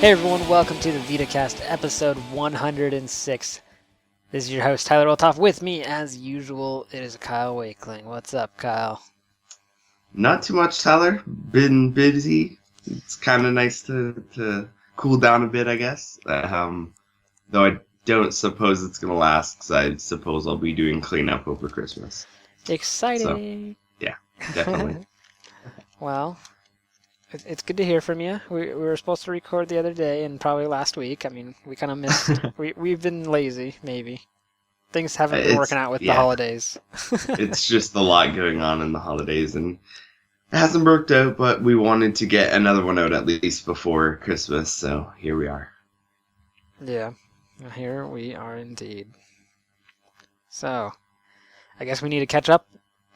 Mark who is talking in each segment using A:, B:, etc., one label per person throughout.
A: Hey everyone, welcome to the Vita Cast, episode 106. This is your host, Tyler Oltoff. With me, as usual, it is Kyle Wakeling. What's up, Kyle?
B: Not too much, Tyler. Been busy. It's kind of nice to cool down a bit, I guess. Though I don't suppose it's going to last, because I suppose I'll be doing cleanup over Christmas.
A: Exciting!
B: So, yeah, definitely.
A: Well, it's good to hear from you. We were supposed to record the other day and probably last week. I mean, we kind of missed. We've been lazy, maybe. Things haven't been working out with the holidays.
B: It's just a lot going on in the holidays, and it hasn't worked out, but we wanted to get another one out at least before Christmas, so here we are.
A: Yeah, here we are indeed. So, I guess we need to catch up,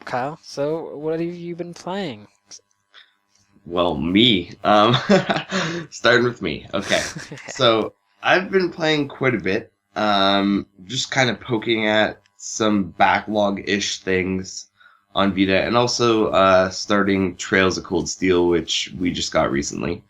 A: Kyle. So, what have you been playing?
B: Well, me. Starting with me. Okay. So, I've been playing quite a bit. Just kind of poking at some backlog-ish things on Vita, and also starting Trails of Cold Steel, which we just got recently.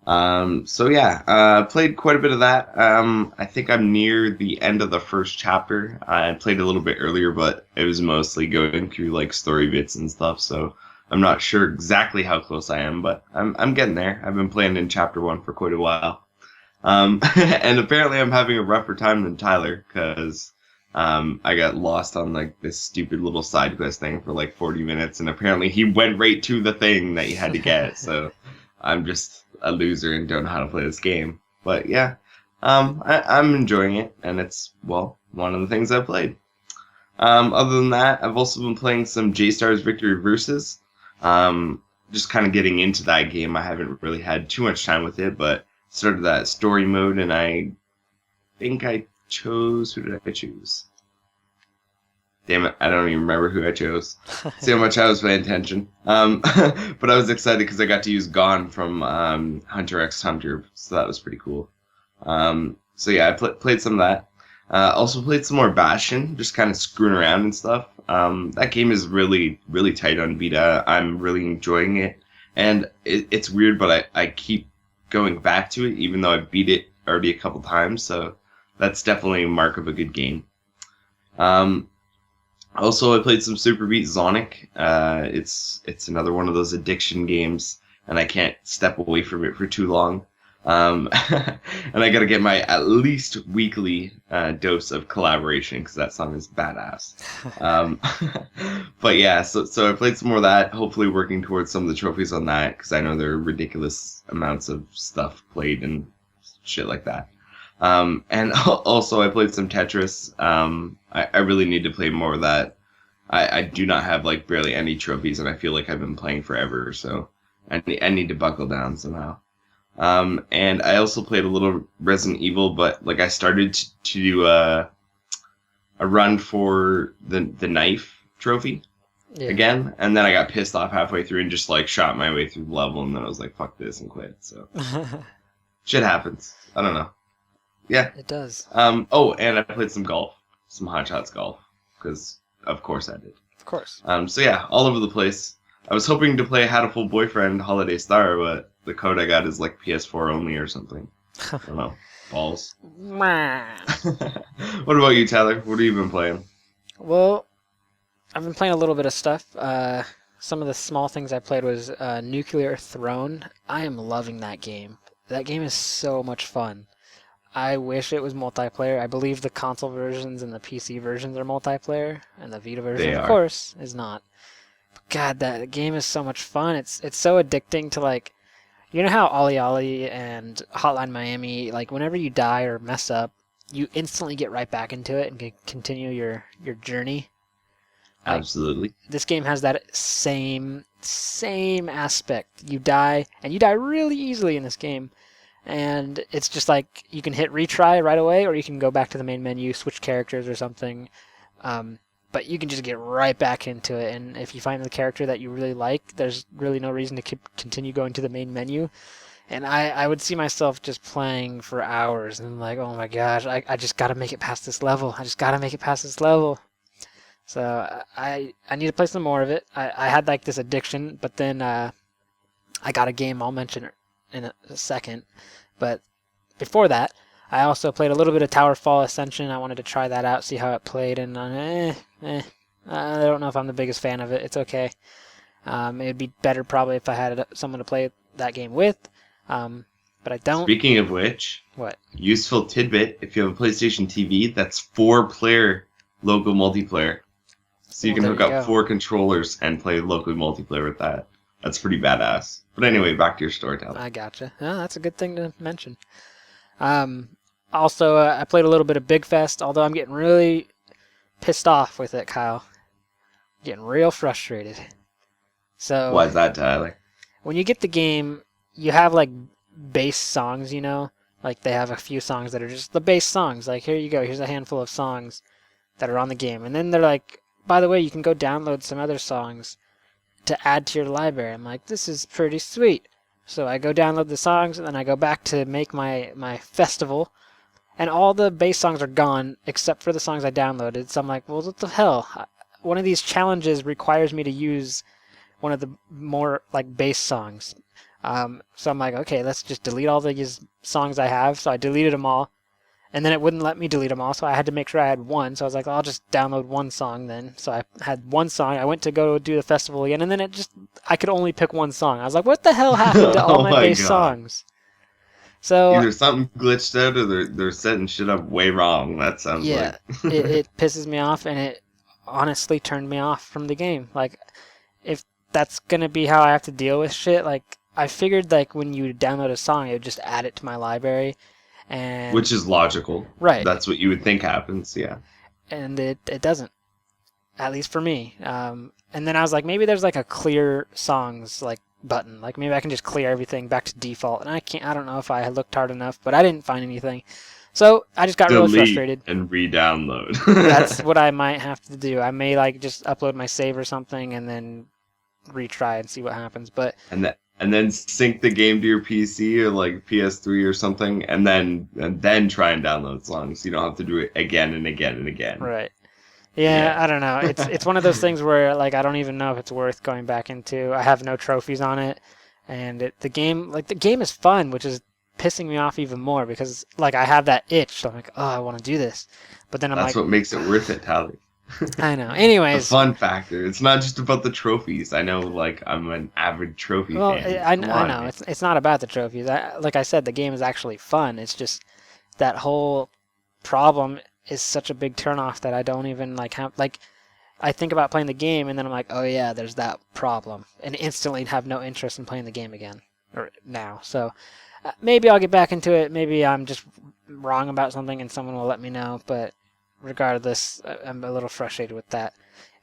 B: Played quite a bit of that. I think I'm near the end of the first chapter. I played a little bit earlier, but it was mostly going through like story bits and stuff, so I'm not sure exactly how close I am, but I'm getting there. I've been playing in chapter 1 for quite a while. And apparently I'm having a rougher time than Tyler, because I got lost on like this stupid little side quest thing for like 40 minutes, and apparently he went right to the thing that you had to get, so I'm just a loser and don't know how to play this game. But yeah, I'm enjoying it, and it's, well, one of the things I've played. Other than that, I've also been playing some J-Stars Victory Versus. Just kind of getting into that game. I haven't really had too much time with it, but started that story mode, and I think I chose... Who did I choose? Damn it, I don't even remember who I chose. See how much I was paying attention. But I was excited because I got to use Gone from Hunter x Hunter, so that was pretty cool. I played some of that. Also played some more Bastion, just kind of screwing around and stuff. That game is really, really tight on Vita. I'm really enjoying it. And it's weird, but I keep going back to it, even though I beat it already a couple times, so that's definitely a mark of a good game. Also, I played some Super Beat Sonic. It's another one of those addiction games, and I can't step away from it for too long. And I gotta get my at least weekly dose of collaboration, because that song is badass. But yeah, so I played some more of that, hopefully working towards some of the trophies on that, because I know there are ridiculous amounts of stuff played and shit like that. And also I played some Tetris. I really need to play more of that. I do not have like barely any trophies, and I feel like I've been playing forever, so I need to buckle down somehow. And I also played a little Resident Evil, but like I started to do a run for the knife trophy again, and then I got pissed off halfway through and just like shot my way through the level, and then I was like, fuck this, and quit. So shit happens. I don't know. Yeah.
A: It does.
B: And I played some golf, some Hot Shots golf, because of course I did.
A: Of course.
B: All over the place. I was hoping to play Had a Full Boyfriend Holiday Star, but the code I got is like PS4 only or something. I don't know. Balls. What about you, Tyler? What have you been playing?
A: Well, I've been playing a little bit of stuff. Some of the small things I played was Nuclear Throne. I am loving that game. That game is so much fun. I wish it was multiplayer. I believe the console versions and the PC versions are multiplayer, and the Vita version, of course, is not. But God, that game is so much fun. It's so addicting to, like, you know how Ollie Ollie and Hotline Miami, like, whenever you die or mess up, you instantly get right back into it and can continue your journey? Like,
B: absolutely.
A: This game has that same aspect. You die, and you die really easily in this game. And it's just like you can hit retry right away, or you can go back to the main menu, switch characters or something. But you can just get right back into it. And if you find the character that you really like, there's really no reason to continue going to the main menu. And I would see myself just playing for hours and like, oh my gosh, I just got to make it past this level. I just got to make it past this level. So I need to play some more of it. I had like this addiction, but then I got a game I'll mention in a second. But before that, I also played a little bit of Towerfall Ascension. I wanted to try that out, see how it played, and I don't know if I'm the biggest fan of it. It's okay. It'd be better probably if I had someone to play that game with, but I don't.
B: Speaking of which,
A: What?
B: Useful tidbit, if you have a PlayStation TV, that's 4-player local multiplayer. So you
A: Well,
B: can
A: there
B: hook
A: you
B: up
A: go.
B: 4 controllers and play local multiplayer with that. That's pretty badass. But anyway, back to your storytelling.
A: I gotcha. Oh, that's a good thing to mention. Also, I played a little bit of Big Fest, although I'm getting really pissed off with it, Kyle. Getting real frustrated. So
B: Why is that, Tyler?
A: when you get the game, you have like base songs, you know? Like they have a few songs that are just the base songs. Like here you go, here's a handful of songs that are on the game. And then they're like, by the way, you can go download some other songs to add to your library. I'm like, this is pretty sweet. So I go download the songs, and then I go back to make my festival, and all the bass songs are gone except for the songs I downloaded. So I'm like, well, what the hell? One of these challenges requires me to use one of the more like bass songs. So I'm like, okay, let's just delete all these songs I have. So I deleted them all, and then it wouldn't let me delete them all. So I had to make sure I had one. So I was like, I'll just download one song then. So I had one song. I went to go do the festival again, and then I could only pick one song. I was like, what the hell happened to all
B: Oh
A: my
B: my
A: bass
B: God.
A: songs? So
B: Either something glitched out or they're setting shit up way wrong. That sounds
A: yeah,
B: like.
A: it pisses me off, and it honestly turned me off from the game. Like, if that's gonna be how I have to deal with shit, like I figured like when you download a song, it would just add it to my library, and
B: Which is logical.
A: right,
B: That's what you would think happens, yeah.
A: and it doesn't, at least for me. And then I was like, maybe there's like a clear songs like button, like maybe I can just clear everything back to default, and I don't know if I had looked hard enough, but I didn't find anything. So I just got really
B: Delete
A: frustrated.
B: and re-download.
A: That's what I might have to do. I may like just upload my save or something and then retry and see what happens. But
B: and then sync the game to your PC or like PS3 or something, and then try and download songs. You don't have to do it again and again and again.
A: right. Yeah,
B: Yeah.
A: I don't know. It's one of those things where like I don't even know if it's worth going back into. I have no trophies on it, and the game is fun, which is pissing me off even more because like I have that itch. So I'm like, oh, I want to do this, but then I'm
B: That's
A: like,
B: what makes it worth it, Tally.
A: I know.
B: The
A: Anyways,
B: fun factor. It's not just about the trophies. I know, like, I'm an avid trophy
A: well,
B: fan.
A: I
B: Come
A: know.
B: on, man.
A: It's not about the trophies. Like I said, the game is actually fun. It's just that whole problem is such a big turnoff that I don't even like have like. I think about playing the game and then I'm like, oh yeah, there's that problem, and instantly have no interest in playing the game again or now. So maybe I'll get back into it. Maybe I'm just wrong about something and someone will let me know. But regardless, I'm a little frustrated with that.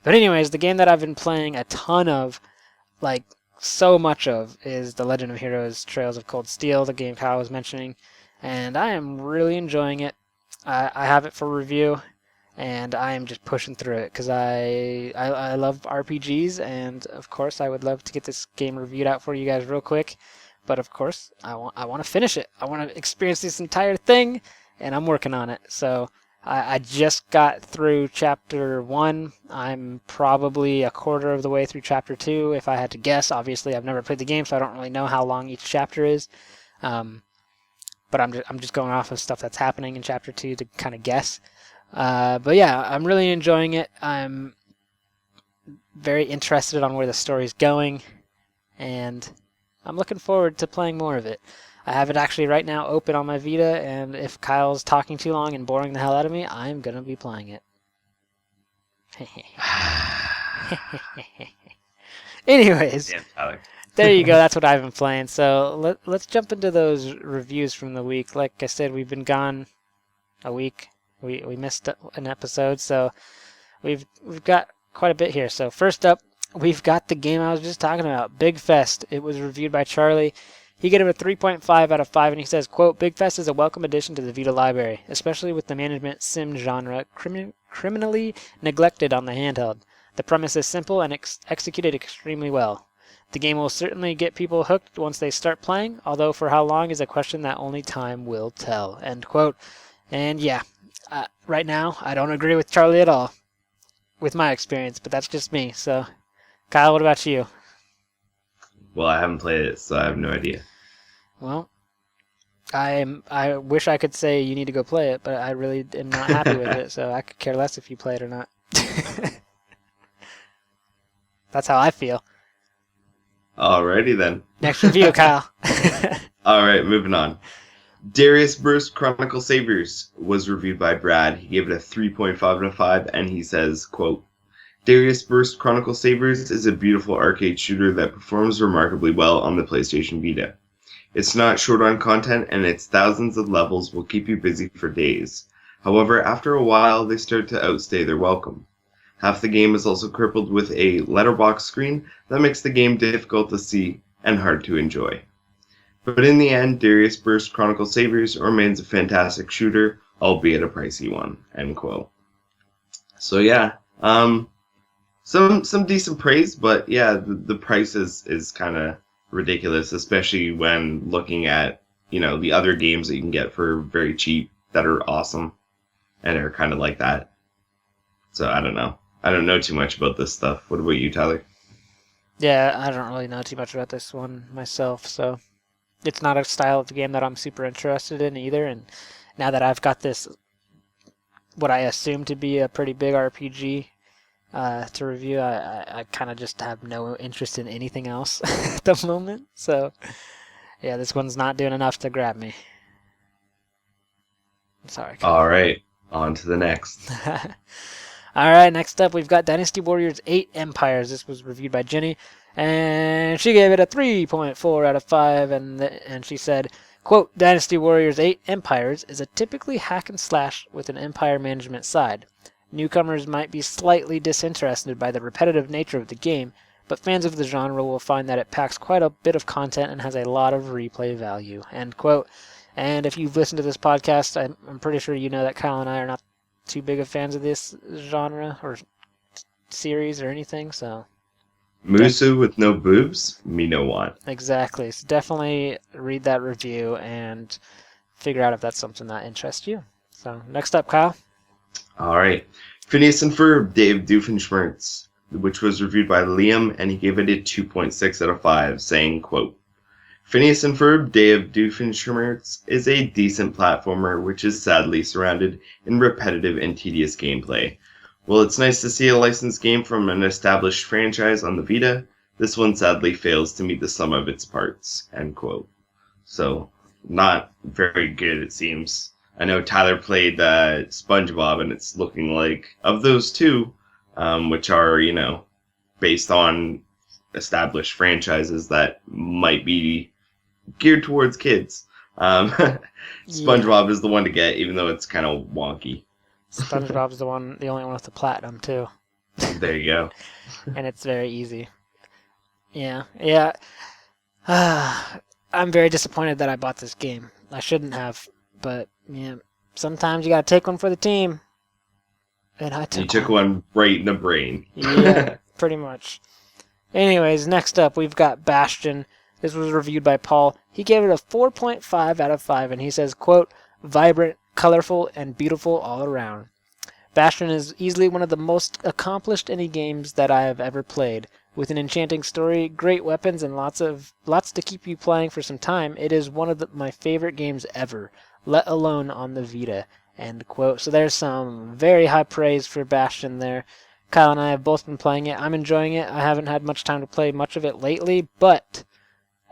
A: But anyways, the game that I've been playing a ton of, like so much of, is The Legend of Heroes: Trails of Cold Steel, the game Kyle was mentioning, and I am really enjoying it. I have it for review, and I am just pushing through it because I love RPGs, and of course I would love to get this game reviewed out for you guys real quick. But of course I want to finish it. I want to experience this entire thing, and I'm working on it. So I just got through chapter 1. I'm probably a quarter of the way through chapter 2, if I had to guess. Obviously, I've never played the game, so I don't really know how long each chapter is. But I'm just going off of stuff that's happening in chapter 2 to kind of guess. But yeah, I'm really enjoying it. I'm very interested on where the story's going, and I'm looking forward to playing more of it. I have it actually right now open on my Vita, and if Kyle's talking too long and boring the hell out of me, I'm going to be playing it. Anyways,
B: Damn, Tyler.
A: there you go. That's what I've been playing. So let's jump into those reviews from the week. Like I said, we've been gone a week. We missed an episode, so we've got quite a bit here. So first up, we've got the game I was just talking about, Big Fest. It was reviewed by Charlie. He gave it a 3.5 out of 5, and he says, quote, Big Fest is a welcome addition to the Vita library, especially with the management sim genre criminally neglected on the handheld. The premise is simple and executed extremely well. The game will certainly get people hooked once they start playing, although for how long is a question that only time will tell, end quote. And yeah, right now, I don't agree with Charlie at all, with my experience, but that's just me. So, Kyle, what about you?
B: Well, I haven't played it, so I have no idea.
A: Well, I wish I could say you need to go play it, but I really am not happy with it, so I could care less if you play it or not. That's how I feel.
B: Alrighty then.
A: Next review, Kyle.
B: Alright, moving on. Darius Burst Chronicle Saviors was reviewed by Brad. He gave it a 3.5 out of 5, and he says, quote, Darius Burst Chronicle Saviors is a beautiful arcade shooter that performs remarkably well on the PlayStation Vita. It's not short on content, and its thousands of levels will keep you busy for days. However, after a while, they start to outstay their welcome. Half the game is also crippled with a letterbox screen that makes the game difficult to see and hard to enjoy. But in the end, Darius Burst Chronicle Saviors remains a fantastic shooter, albeit a pricey one. End quote. So yeah, some decent praise, but yeah, the price is kind of ridiculous, especially when looking at, the other games that you can get for very cheap that are awesome and are kind of like that. So I don't know. I don't know too much about this stuff. What about you, Tyler?
A: Yeah, I don't really know too much about this one myself, so it's not a style of game that I'm super interested in either. And now that I've got this, what I assume to be a pretty big RPG to review, I kind of just have no interest in anything else at the moment. So, yeah, this one's not doing enough to grab me. I'm sorry.
B: All right, on to the next.
A: All right, next up we've got Dynasty Warriors 8 Empires. This was reviewed by Jenny, and she gave it a 3.4 out of 5, and she said, quote, Dynasty Warriors 8 Empires is a typically hack and slash with an empire management side. Newcomers might be slightly disinterested by the repetitive nature of the game, but fans of the genre will find that it packs quite a bit of content and has a lot of replay value, end quote. And if you've listened to this podcast, I'm pretty sure you know that Kyle and I are not too big of fans of this genre or series or anything, so
B: Musu with no boobs, me no want.
A: Exactly. So definitely read that review and figure out if that's something that interests you. So next up, Kyle.
B: All right. Phineas and Ferb, Dave Doofenshmirtz, which was reviewed by Liam, and he gave it a 2.6 out of 5, saying, quote, Phineas and Ferb, Dave Doofenshmirtz is a decent platformer which is sadly surrounded in repetitive and tedious gameplay. While it's nice to see a licensed game from an established franchise on the Vita, this one sadly fails to meet the sum of its parts, end quote. So, not very good, it seems. I know Tyler played SpongeBob, and it's looking like, of those two, which are, based on established franchises that might be geared towards kids, SpongeBob is the one to get, even though it's kind of wonky.
A: SpongeBob's the only one with the platinum too.
B: There you go.
A: And it's very easy. Yeah. I'm very disappointed that I bought this game. I shouldn't have, but yeah, sometimes you gotta take one for the team. And I took
B: one right in the brain.
A: Yeah, pretty much. Anyways, next up we've got Bastion. This was reviewed by Paul. He gave it a 4.5 out of 5, and he says, quote, vibrant, colorful, and beautiful all around. Bastion is easily one of the most accomplished indie games that I have ever played. With an enchanting story, great weapons, and lots to keep you playing for some time, it is one of my favorite games ever, let alone on the Vita, end quote. So there's some very high praise for Bastion there. Kyle and I have both been playing it. I'm enjoying it. I haven't had much time to play much of it lately, but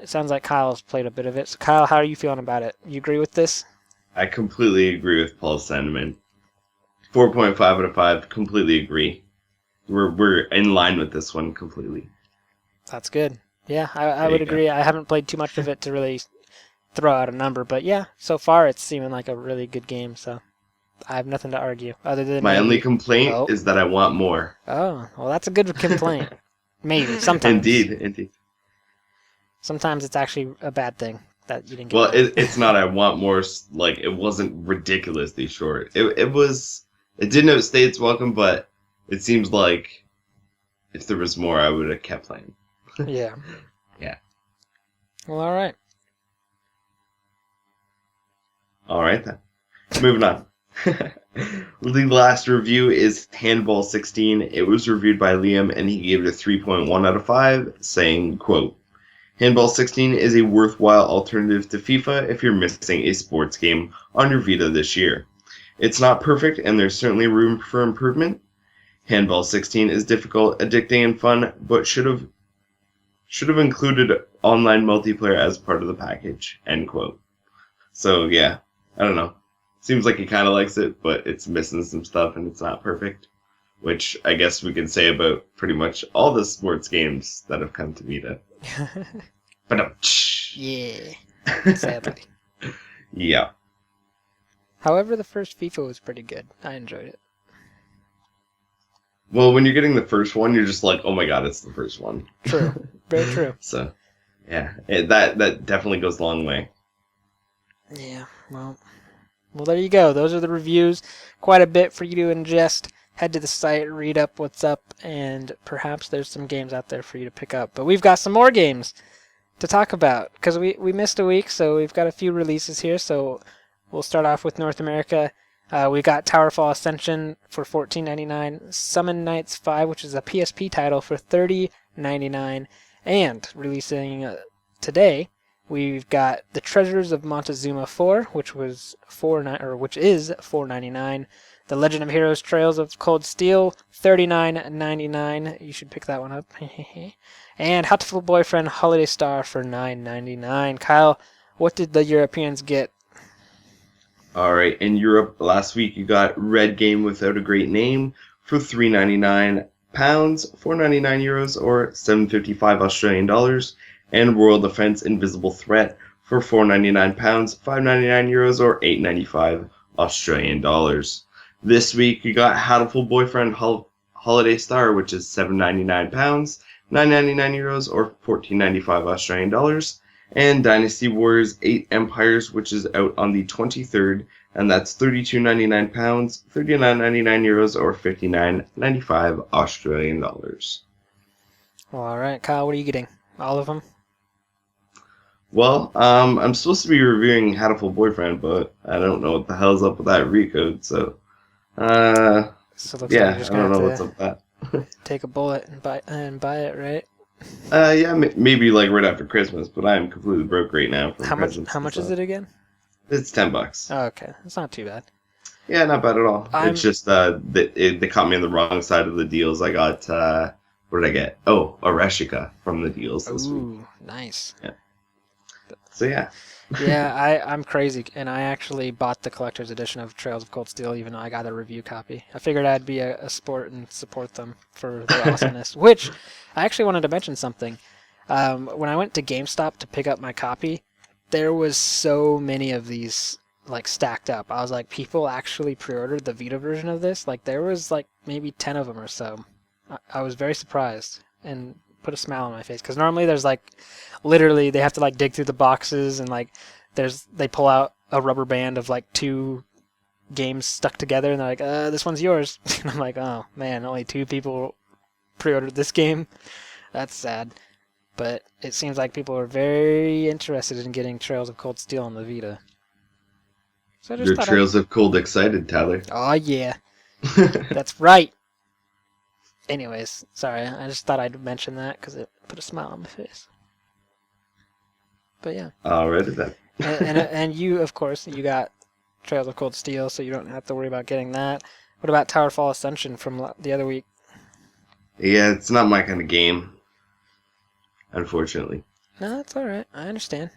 A: it sounds like Kyle's played a bit of it. So Kyle, how are you feeling about it? You agree with this?
B: I completely agree with Paul's sentiment. 4.5 out of 5, completely agree. We're in line with this one completely.
A: That's good. Yeah, I would agree. I haven't played too much of it to really throw out a number, but yeah, so far it's seeming like a really good game, so I have nothing to argue other than
B: my only complaint is that I want more.
A: Oh, well, that's a good complaint. Maybe sometimes.
B: Indeed.
A: Sometimes it's actually a bad thing that you didn't get.
B: Well, it's not. I want more. Like, it wasn't ridiculously short. It was. It didn't outstay its welcome, but it seems like if there was more, I would have kept playing.
A: Yeah.
B: Yeah.
A: Well, all right.
B: All right then. Moving on. The last review is Handball 16. It was reviewed by Liam, and he gave it a 3.1 out of 5, saying, quote, Handball 16 is a worthwhile alternative to FIFA if you're missing a sports game on your Vita this year. It's not perfect and there's certainly room for improvement. Handball 16 is difficult, addicting, and fun, but should have included online multiplayer as part of the package. End quote. So yeah, I don't know. Seems like he kind of likes it, but it's missing some stuff and it's not perfect. Which I guess we can say about pretty much all the sports games that have come to Vita. But
A: Yeah, sadly.
B: Yeah.
A: However, the first FIFA was pretty good. I enjoyed it.
B: Well, when you're getting the first one, you're just like, oh my god, it's the first one.
A: True. Very true.
B: So, yeah, that definitely goes a long way.
A: Yeah, well, there you go. Those are the reviews. Quite a bit for you to ingest. Head to the site, read up what's up, and perhaps there's some games out there for you to pick up. But we've got some more games to talk about because we missed a week, so we've got a few releases here. So we'll start off with North America. We got Towerfall Ascension for $14.99, Summon Nights 5, which is a PSP title, for $30.99, and releasing today, we've got The Treasures of Montezuma 4, which is $4.99. The Legend of Heroes Trails of Cold Steel, $39.99. You should pick that one up. And Hatoful Boyfriend Holiday Star for $9.99. Kyle, what did the Europeans get?
B: All right, in Europe last week you got Red Game Without a Great Name for £3.99, €4.99 or $7.55 Australian dollars, and Royal Defense Invisible Threat for £4.99, €5.99 or $8.95 Australian dollars. This week you got Hatoful Boyfriend Holiday Star, which is £7.99, €9.99 or $14.95 Australian dollars, and Dynasty Warriors 8 Empires, which is out on the 23rd, and that's £32.99, €39.99 or $59.95 Australian dollars.
A: All right, Kyle, what are you getting? All of them?
B: Well, I'm supposed to be reviewing Hatoful Boyfriend, but I don't know what the hell's up with that recode, so
A: So it looks like
B: yeah,
A: you're just
B: I don't
A: gonna
B: know
A: have
B: what's up with that.
A: take a bullet and buy it, right?
B: Yeah, maybe like right after Christmas, but I am completely broke right now from
A: How
B: presents.
A: much is it again?
B: It's $10.
A: Oh, okay, it's not too bad.
B: Yeah, not bad at all. It's just they caught me on the wrong side of the deals. I got what did I get? Oh, a Reshika from the deals this week.
A: Ooh, nice.
B: Yeah. So yeah.
A: Yeah, I'm crazy, and I actually bought the collector's edition of Trails of Cold Steel, even though I got a review copy. I figured I'd be a sport and support them for their awesomeness. Which, I actually wanted to mention something. When I went to GameStop to pick up my copy, there was so many of these like stacked up. I was like, people actually pre-ordered the Vita version of this? Like, there was like maybe 10 of them or so. I was very surprised and put a smile on my face, because normally there's like literally they have to like dig through the boxes, and like they pull out a rubber band of like 2 games stuck together, and they're like, this one's yours. And I'm like, oh man, only 2 people pre-ordered this game. That's sad. But it seems like people are very interested in getting Trails of Cold Steel on the Vita. So I just
B: Your
A: thought
B: Trails of Cold excited, Tyler.
A: Oh yeah, that's right. Anyways, sorry, I just thought I'd mention that because it put a smile on my face. But yeah.
B: Alrighty then.
A: and you, of course, you got Trails of Cold Steel, so you don't have to worry about getting that. What about Towerfall Ascension from the other week?
B: Yeah, it's not my kind of game, unfortunately.
A: No, that's all right. I understand.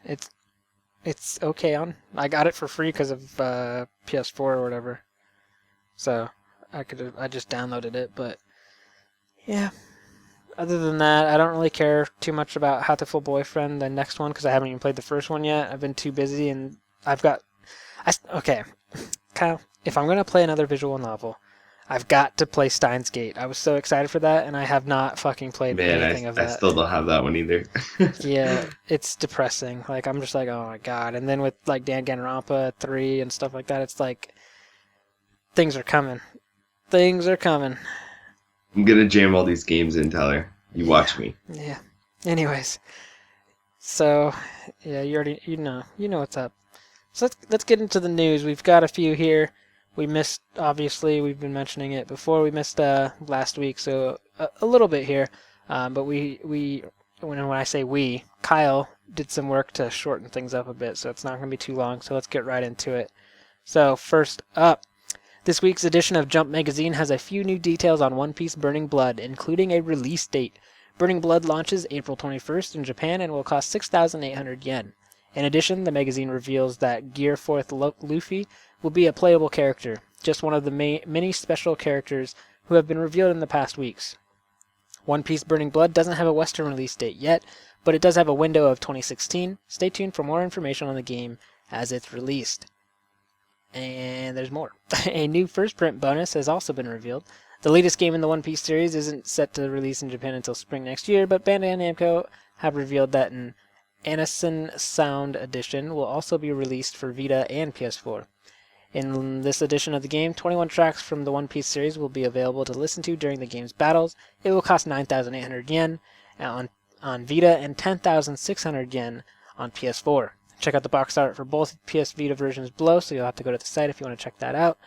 A: It's okay. I got it for free because of PS4 or whatever. So I just downloaded it, but yeah. Other than that, I don't really care too much about Hatoful Boyfriend, the next one, because I haven't even played the first one yet. I've been too busy, and okay, Kyle, if I'm going to play another visual novel, I've got to play Steins Gate. I was so excited for that, and I have not fucking played anything of that.
B: I still don't have that one either.
A: Yeah, it's depressing. Like, I'm just like, oh my god. And then with, like, Danganronpa 3 and stuff like that, it's like, things are coming. Things are coming.
B: I'm gonna jam all these games in, Tyler. You watch me.
A: Yeah. Anyways. So, yeah, you know what's up. So let's get into the news. We've got a few here. We missed, obviously, we've been mentioning it before. We missed last week, so a little bit here. But we when I say we, Kyle did some work to shorten things up a bit, so it's not going to be too long, so let's get right into it. So, first up, this week's edition of Jump Magazine has a few new details on One Piece Burning Blood, including a release date. Burning Blood launches April 21st in Japan and will cost 6,800 yen. In addition, the magazine reveals that Gear 4th Luffy will be a playable character, just one of the many special characters who have been revealed in the past weeks. One Piece Burning Blood doesn't have a Western release date yet, but it does have a window of 2016. Stay tuned for more information on the game as it's released. And there's more. A new first print bonus has also been revealed. The latest game in the One Piece series isn't set to release in Japan until spring next year, but Bandai Namco have revealed that an Anison Sound Edition will also be released for Vita and PS4. In this edition of the game, 21 tracks from the One Piece series will be available to listen to during the game's battles. It will cost 9,800 yen on Vita and 10,600 yen on PS4. Check out the box art for both PS Vita versions below, so you'll have to go to the site if you want to check that out.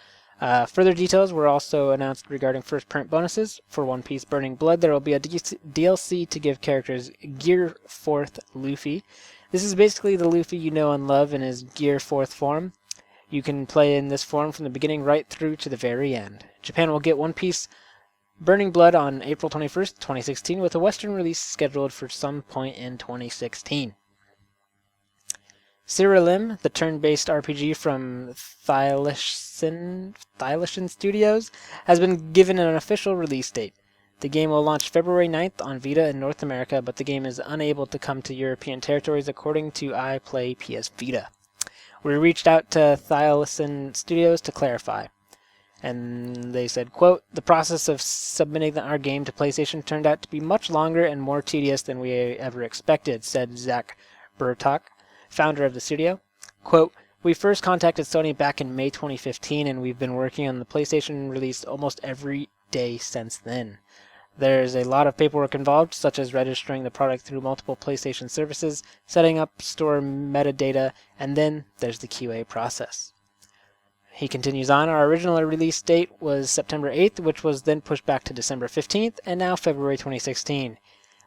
A: Further details were also announced regarding first print bonuses. For One Piece Burning Blood, there will be a DLC to give characters Gear 4th Luffy. This is basically the Luffy you know and love in his Gear 4th form. You can play in this form from the beginning right through to the very end. Japan will get One Piece Burning Blood on April 21st, 2016, with a Western release scheduled for some point in 2016. Cyrilim, the turn-based RPG from Thylacine Studios, has been given an official release date. The game will launch February 9th on Vita in North America, but the game is unable to come to European territories according to iPlay PS Vita. We reached out to Thylacine Studios to clarify, and they said, quote, "The process of submitting our game to PlayStation turned out to be much longer and more tedious than we ever expected," said Zach Burtok, founder of the studio. Quote, "We first contacted Sony back in May 2015, and we've been working on the PlayStation release almost every day since then. There's a lot of paperwork involved, such as registering the product through multiple PlayStation services, setting up store metadata, and then there's the QA process." He continues on, "Our original release date was September 8th, which was then pushed back to December 15th, and now February 2016.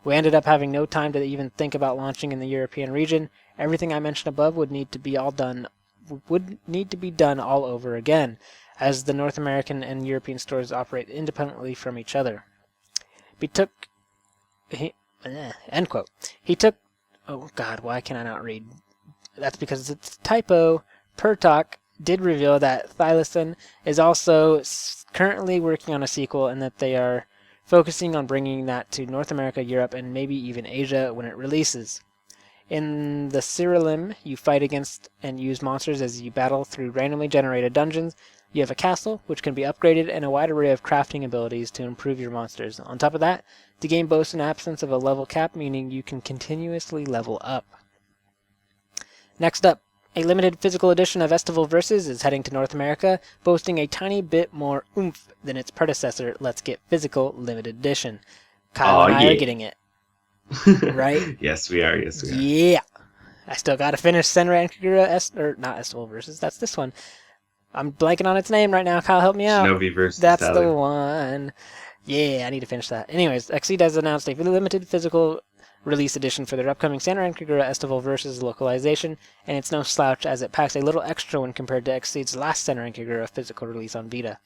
A: We ended up having no time to even think about launching in the European region. Everything I mentioned above would need to be done all over again, as the North American and European stores operate independently from each other. End quote. He took, oh God, why can I not read? That's because it's a typo. Pertok did reveal that Thylacine is also currently working on a sequel and that they are focusing on bringing that to North America, Europe, and maybe even Asia when it releases. In the Cyrilim, you fight against and use monsters as you battle through randomly generated dungeons. You have a castle, which can be upgraded, and a wide array of crafting abilities to improve your monsters. On top of that, the game boasts an absence of a level cap, meaning you can continuously level up. Next up, a limited physical edition of Estival Versus is heading to North America, boasting a tiny bit more oomph than its predecessor, Let's Get Physical Limited Edition. Kyle and I are getting it. Right?
B: Yes, we are. Yes, we are.
A: Yeah. I still gotta finish Senran Kagura not Estival Versus, that's this one. I'm blanking on its name right now. Kyle, help me out.
B: Shinobi versus
A: That's
B: Tyler.
A: the one. Yeah, I need to finish that. Anyways, Exceed has announced a limited physical release edition for their upcoming Senran Kagura Estival Versus localization, and it's no slouch as it packs a little extra when compared to Exceed's last Senran Kagura physical release on Vita.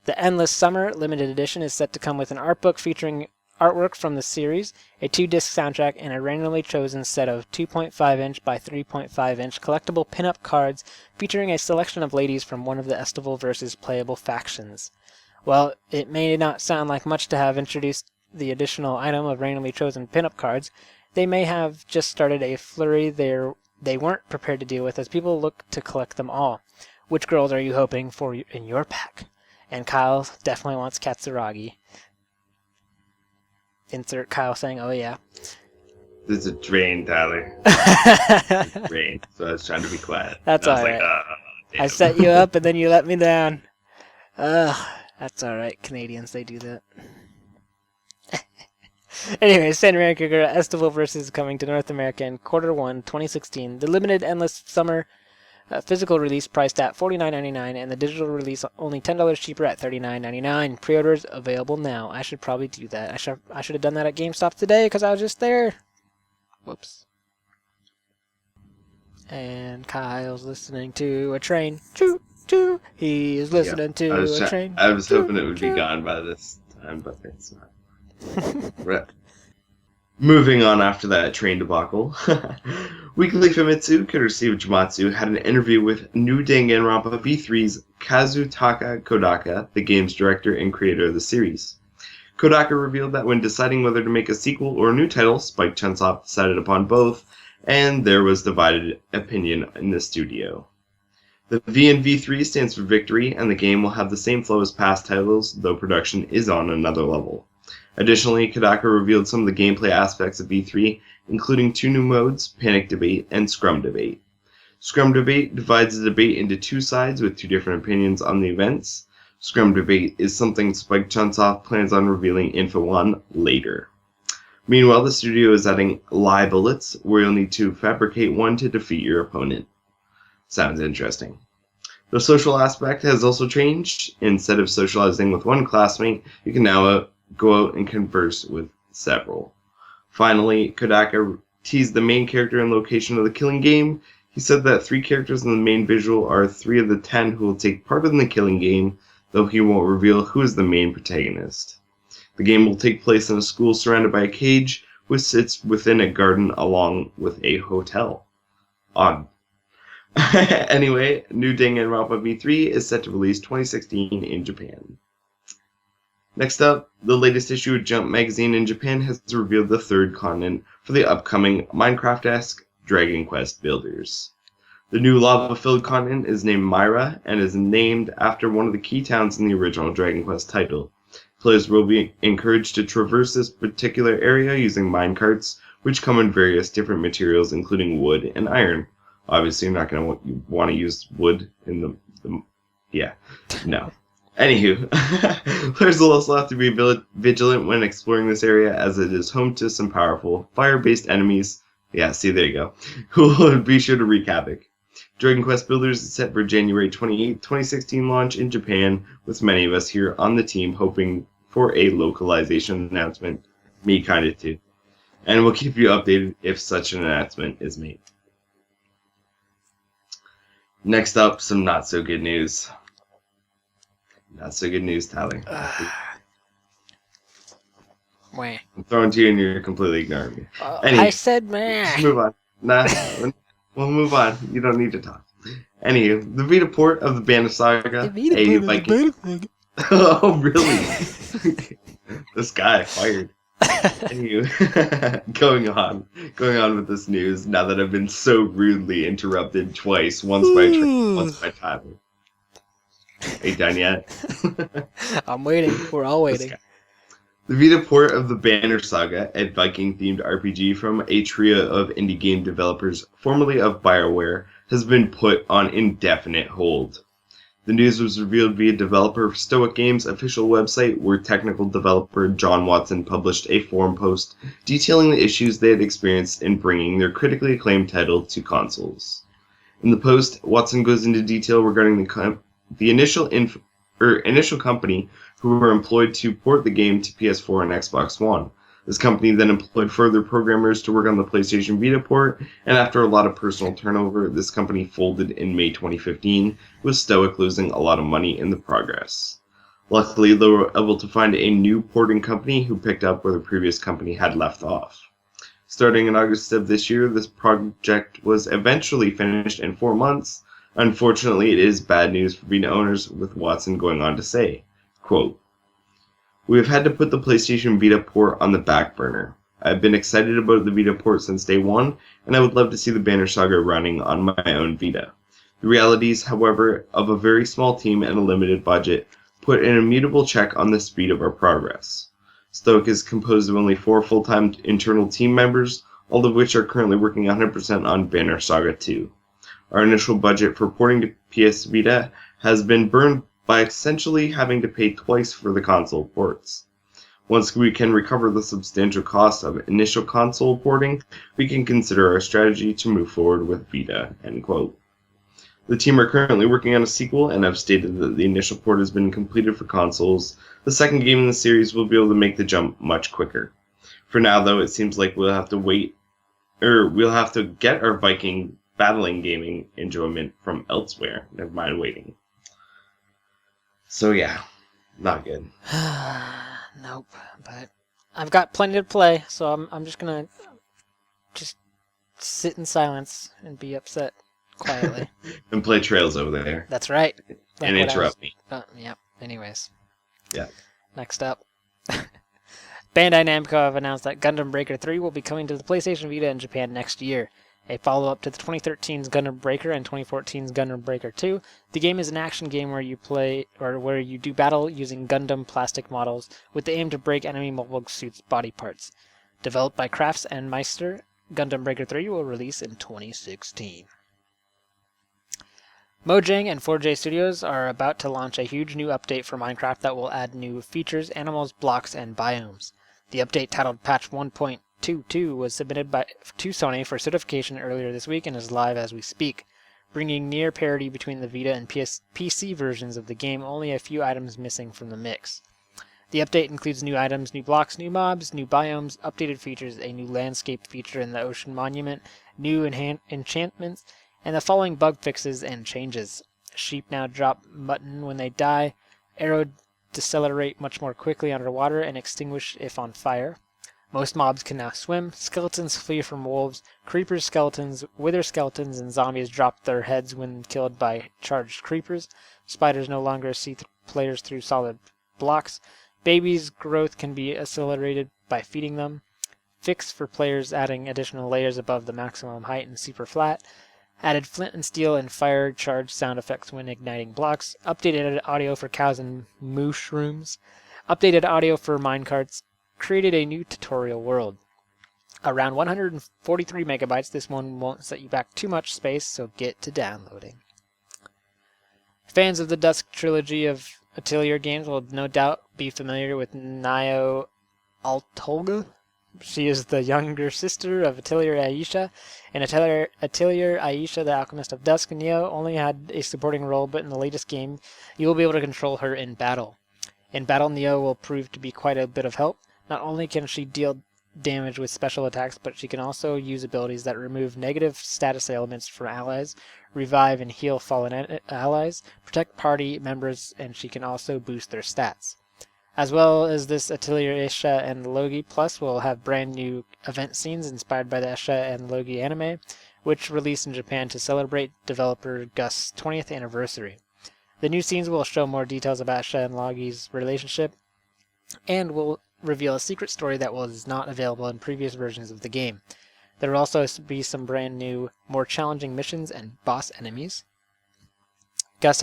A: The Endless Summer limited edition is set to come with an art book featuring artwork from the series, a 2-disc soundtrack, and a randomly chosen set of 2.5-inch by 3.5-inch collectible pin-up cards featuring a selection of ladies from one of the Estival Versus playable factions. While it may not sound like much to have introduced the additional item of randomly chosen pin-up cards, they may have just started a flurry they weren't prepared to deal with as people look to collect them all. Which girls are you hoping for in your pack? And Kyle definitely wants Katsuragi. Insert Kyle saying, "Oh yeah."
B: There's a drain, Tyler. Drain. So I was trying to be quiet.
A: That's
B: all
A: alright.
B: Like,
A: I set you up and then you let me down. That's alright. Canadians, they do that. Anyway, Senran Kagura Estival Versus coming to North America in Q1 2016. The limited Endless Summer physical release priced at $49.99 and the digital release only $10 cheaper at $39.99. Pre-orders available now. I should probably do that. I should have done that at GameStop today because I was just there. Whoops. And Kyle's listening to a train. Choo choo. He is listening to a train.
B: I was
A: choo,
B: hoping it would
A: choo.
B: be gone by this time, but it's not. Right. Moving on after that train debacle, Weekly Famitsu, courtesy of Jamatsu, had an interview with new Danganronpa V3's Kazutaka Kodaka, the game's director and creator of the series. Kodaka revealed that when deciding whether to make a sequel or a new title, Spike Chunsoft decided upon both, and there was divided opinion in the studio. The V in V3 stands for victory, and the game will have the same flow as past titles, though production is on another level. Additionally, Kodaka revealed some of the gameplay aspects of V3, including 2 new modes, Panic Debate and Scrum Debate. Scrum Debate divides the debate into 2 sides with 2 different opinions on the events. Scrum Debate is something Spike Chunsoft plans on revealing info on later. Meanwhile, the studio is adding lie bullets, where you'll need to fabricate one to defeat your opponent. Sounds interesting. The social aspect has also changed. Instead of socializing with one classmate, you can now go out and converse with several. Finally, Kodaka teased the main character and location of the Killing Game. He said that 3 characters in the main visual are 3 of the 10 who will take part in the Killing Game, though he won't reveal who is the main protagonist. The game will take place in a school surrounded by a cage, which sits within a garden along with a hotel. Odd. Anyway, new Danganronpa V3 is set to release 2016 in Japan. Next up, the latest issue of Jump magazine in Japan has revealed the 3rd continent for the upcoming Minecraft-esque Dragon Quest builders. The new lava-filled continent is named Myra and is named after one of the key towns in the original Dragon Quest title. Players will be encouraged to traverse this particular area using minecarts, which come in various different materials including wood and iron. Obviously, you're not going to want to use wood in the yeah, no. Anywho, players will also have to be vigilant when exploring this area, as it is home to some powerful fire-based enemies. Yeah, see, there you go. Who will be sure to wreak havoc. Dragon Quest Builders is set for January 28, 2016 launch in Japan, with many of us here on the team hoping for a localization announcement. Me kinda too. And we'll keep you updated if such an announcement is made. Next up, some not so good news. Not so good news, Tyler.
A: Wah.
B: I'm throwing to you and you're completely ignoring me. Anyway,
A: I said meh.
B: let's move on. Nah, we'll move on. You don't need to talk. Anywho, the Vita port of the Banner Saga, a Viking... Oh, really? This guy fired. Anywho, going on with this news, now that I've been so rudely interrupted twice, once by Tyler. Are you done yet?
A: I'm waiting. We're all waiting.
B: The Vita port of the Banner Saga, a Viking-themed RPG from a trio of indie game developers formerly of BioWare, has been put on indefinite hold. The news was revealed via developer of Stoic Games' official website, where technical developer John Watson published a forum post detailing the issues they had experienced in bringing their critically acclaimed title to consoles. In the post, Watson goes into detail regarding the initial company who were employed to port the game to PS4 and Xbox One. This company then employed further programmers to work on the PlayStation Vita port, and after a lot of personal turnover, this company folded in May 2015, with Stoic losing a lot of money in the progress. Luckily, they were able to find a new porting company who picked up where the previous company had left off. Starting in August of this year, this project was eventually finished in 4 months. Unfortunately, it is bad news for Vita owners, with Watson going on to say, quote, "We have had to put the PlayStation Vita port on the back burner. I've been excited about the Vita port since day one, and I would love to see the Banner Saga running on my own Vita. The realities, however, of a very small team and a limited budget put an immutable check on the speed of our progress. Stoic is composed of only 4 full-time internal team members, all of which are currently working 100% on Banner Saga 2. Our initial budget for porting to PS Vita has been burned by essentially having to pay twice for the console ports. Once we can recover the substantial cost of initial console porting, we can consider our strategy to move forward with Vita," end quote. The team are currently working on a sequel and have stated that the initial port has been completed for consoles. The second game in the series will be able to make the jump much quicker. For now, though, it seems like we'll have to wait we'll have to get our Viking battling gaming enjoyment from elsewhere. Never mind waiting. So yeah, not good.
A: Nope. But I've got plenty to play, so I'm just gonna just sit in silence and be upset quietly.
B: And play Trails over there.
A: That's right.
B: And interrupt me.
A: Yep. Anyways.
B: Yeah.
A: Next up. Bandai Namco have announced that Gundam Breaker 3 will be coming to the PlayStation Vita in Japan next year. A follow-up to the 2013's Gundam Breaker and 2014's Gundam Breaker 2, the game is an action game where you do battle using Gundam plastic models with the aim to break enemy mobile suits' body parts. Developed by Crafts and Meister, Gundam Breaker 3 will release in 2016. Mojang and 4J Studios are about to launch a huge new update for Minecraft that will add new features, animals, blocks, and biomes. The update, titled Patch 1.22, was submitted to Sony for certification earlier this week and is live as we speak, bringing near parity between the Vita and PC versions of the game, only a few items missing from the mix. The update includes new items, new blocks, new mobs, new biomes, updated features, a new landscape feature in the Ocean Monument, new enchantments, and the following bug fixes and changes. Sheep now drop mutton when they die, arrow decelerate much more quickly underwater and extinguish if on fire. Most mobs can now swim, skeletons flee from wolves, creepers, skeletons, wither skeletons, and zombies drop their heads when killed by charged creepers. Spiders no longer see players through solid blocks. Babies' growth can be accelerated by feeding them. Fix for players adding additional layers above the maximum height and super flat. Added flint and steel and fire charge sound effects when igniting blocks. Updated audio for cows and mushrooms. Updated audio for minecarts. Created a new tutorial world. Around 143 megabytes, this one won't set you back too much space, so get to downloading. Fans of the Dusk trilogy of Atelier games will no doubt be familiar with Nio Altolga. She is the younger sister of Atelier Aisha. In Atelier Aisha, the Alchemist of Dusk, Neo only had a supporting role, but in the latest game, you will be able to control her in battle. In battle, Neo will prove to be quite a bit of help. Not only can she deal damage with special attacks, but she can also use abilities that remove negative status elements from allies, revive and heal fallen allies, protect party members, and she can also boost their stats. As well as this, Atelier Aisha and Logi Plus will have brand new event scenes inspired by the Aisha and Logi anime, which released in Japan to celebrate developer Gust's 20th anniversary. The new scenes will show more details about Aisha and Logi's relationship, and will reveal a secret story that was not available in previous versions of the game. There will also be some brand new, more challenging missions and boss enemies. Gust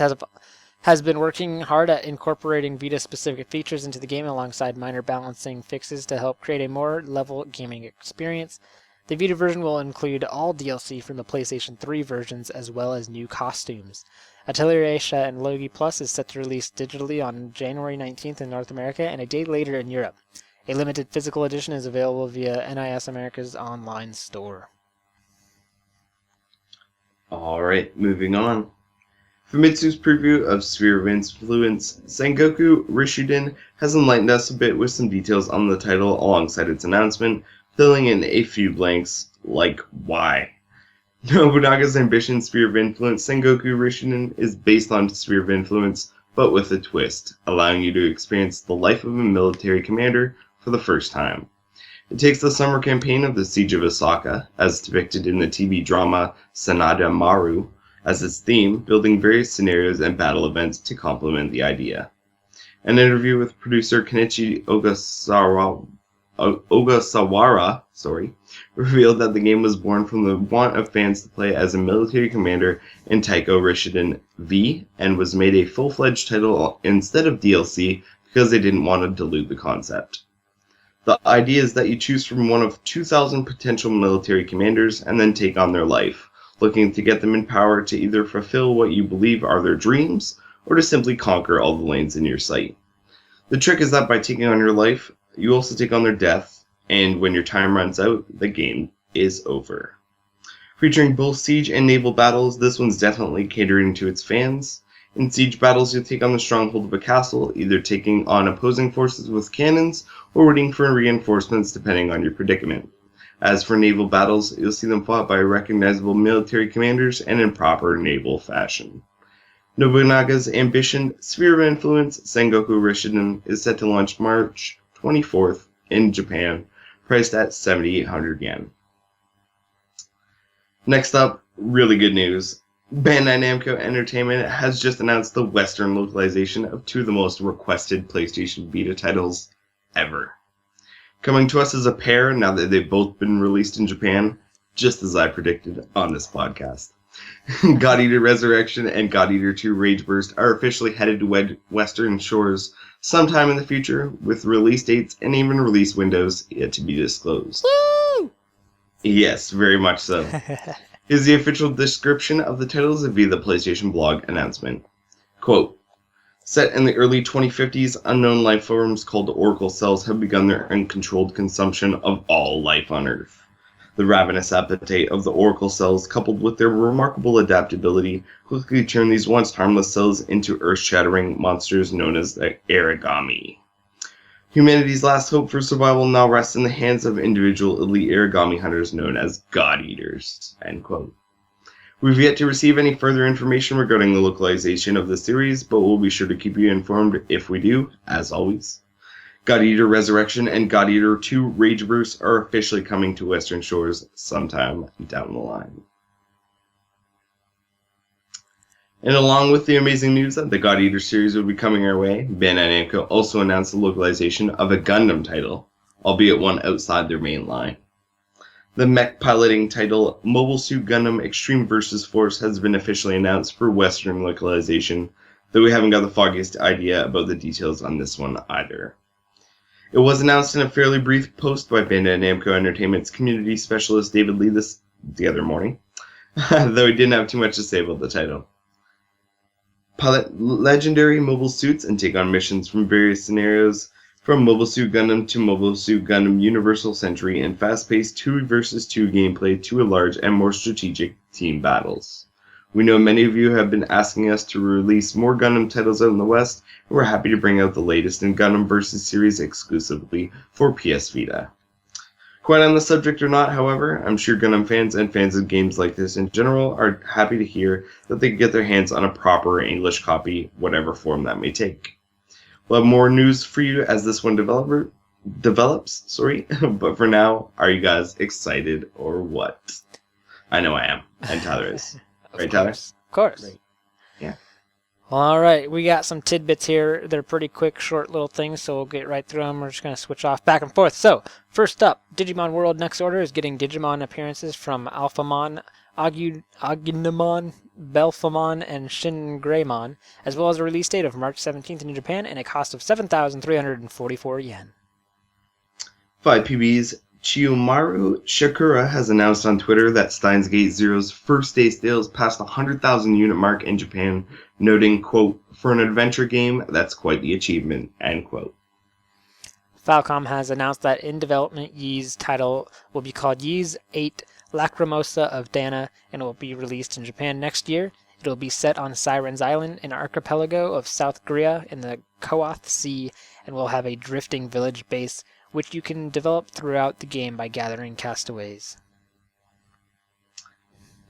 A: has been working hard at incorporating Vita-specific features into the game alongside minor balancing fixes to help create a more level gaming experience. The Vita version will include all DLC from the PlayStation 3 versions as well as new costumes. Atelier Aisha and Logi Plus is set to release digitally on January 19th in North America and a day later in Europe. A limited physical edition is available via NIS America's online store.
B: Alright, moving on. Famitsu's preview of Sphere of Influence, Sengoku Rishuden has enlightened us a bit with some details on the title alongside its announcement, filling in a few blanks, like why. Nobunaga's ambition, Sphere of Influence, Sengoku Rishuden, is based on Sphere of Influence, but with a twist, allowing you to experience the life of a military commander for the first time. It takes the summer campaign of the Siege of Osaka, as depicted in the TV drama Sanada Maru, as its theme, building various scenarios and battle events to complement the idea. An interview with producer Kenichi Ogasawara revealed that the game was born from the want of fans to play as a military commander in Taiko Rishiden V, and was made a full-fledged title instead of DLC because they didn't want to dilute the concept. The idea is that you choose from one of 2,000 potential military commanders and then take on their life, looking to get them in power to either fulfill what you believe are their dreams, or to simply conquer all the lanes in your sight. The trick is that by taking on your life, you also take on their death, and when your time runs out, the game is over. Featuring both siege and naval battles, this one's definitely catering to its fans. In siege battles, you'll take on the stronghold of a castle, either taking on opposing forces with cannons, or waiting for reinforcements depending on your predicament. As for naval battles, you'll see them fought by recognizable military commanders and in proper naval fashion. Nobunaga's Ambition, Sphere of Influence, Sengoku Rishiden is set to launch March 24th in Japan, priced at 7,800 yen. Next up, really good news. Bandai Namco Entertainment has just announced the Western localization of two of the most requested PlayStation Vita titles ever. Coming to us as a pair now that they've both been released in Japan, just as I predicted on this podcast. God Eater Resurrection and God Eater 2 Rage Burst are officially headed to Western shores sometime in the future, with release dates and even release windows yet to be disclosed.
A: Woo!
B: Yes, very much so. Here's the official description of the titles via the PlayStation blog announcement. Quote, set in the early 2050s, unknown life forms called Oracle cells have begun their uncontrolled consumption of all life on Earth. The ravenous appetite of the Oracle cells, coupled with their remarkable adaptability, quickly turn these once harmless cells into earth-shattering monsters known as the Aragami. Humanity's last hope for survival now rests in the hands of individual elite Aragami hunters known as God Eaters. End quote. We've yet to receive any further information regarding the localization of the series, but we'll be sure to keep you informed if we do, as always. God Eater Resurrection and God Eater 2 Rage Burst are officially coming to Western shores sometime down the line. And along with the amazing news that the God Eater series will be coming our way, Bandai Namco also announced the localization of a Gundam title, albeit one outside their main line. The mech piloting title Mobile Suit Gundam Extreme Versus Force has been officially announced for Western localization, though we haven't got the foggiest idea about the details on this one either. It was announced in a fairly brief post by Bandai Namco Entertainment's community specialist David Lee the other morning, though he didn't have too much to say about the title. Pilot legendary mobile suits and take on missions from various scenarios, from Mobile Suit Gundam to Mobile Suit Gundam Universal Century, and fast-paced 2 vs 2 gameplay to a large and more strategic team battles. We know many of you have been asking us to release more Gundam titles out in the West, and we're happy to bring out the latest in Gundam Versus series exclusively for PS Vita. Quite on the subject or not, however, I'm sure Gundam fans and fans of games like this in general are happy to hear that they can get their hands on a proper English copy, whatever form that may take. We'll have more news for you as this one develops, but for now, are you guys excited or what? I know I am, and Tyler is. Right, Tyler?
A: Of course.
B: Right. Yeah.
A: Well, all right, we got some tidbits here. They're pretty quick, short little things, so we'll get right through them. We're just going to switch off back and forth. So, first up, Digimon World Next Order is getting Digimon appearances from Alphamon, Agumon, Belphamon, and Shingraymon, as well as a release date of March 17th in Japan and a cost of 7,344 yen.
B: 5PB's Chiyomaru Shakura has announced on Twitter that Steins Gate Zero's first day sales passed the 100,000 unit mark in Japan, noting, quote, for an adventure game, that's quite the achievement, end quote.
A: Falcom has announced that in development Ys title will be called Ys 8 Lacrimosa of Dana and will be released in Japan next year. It will be set on Siren's Island, an archipelago of South Korea in the Koath Sea, and will have a drifting village base which you can develop throughout the game by gathering castaways.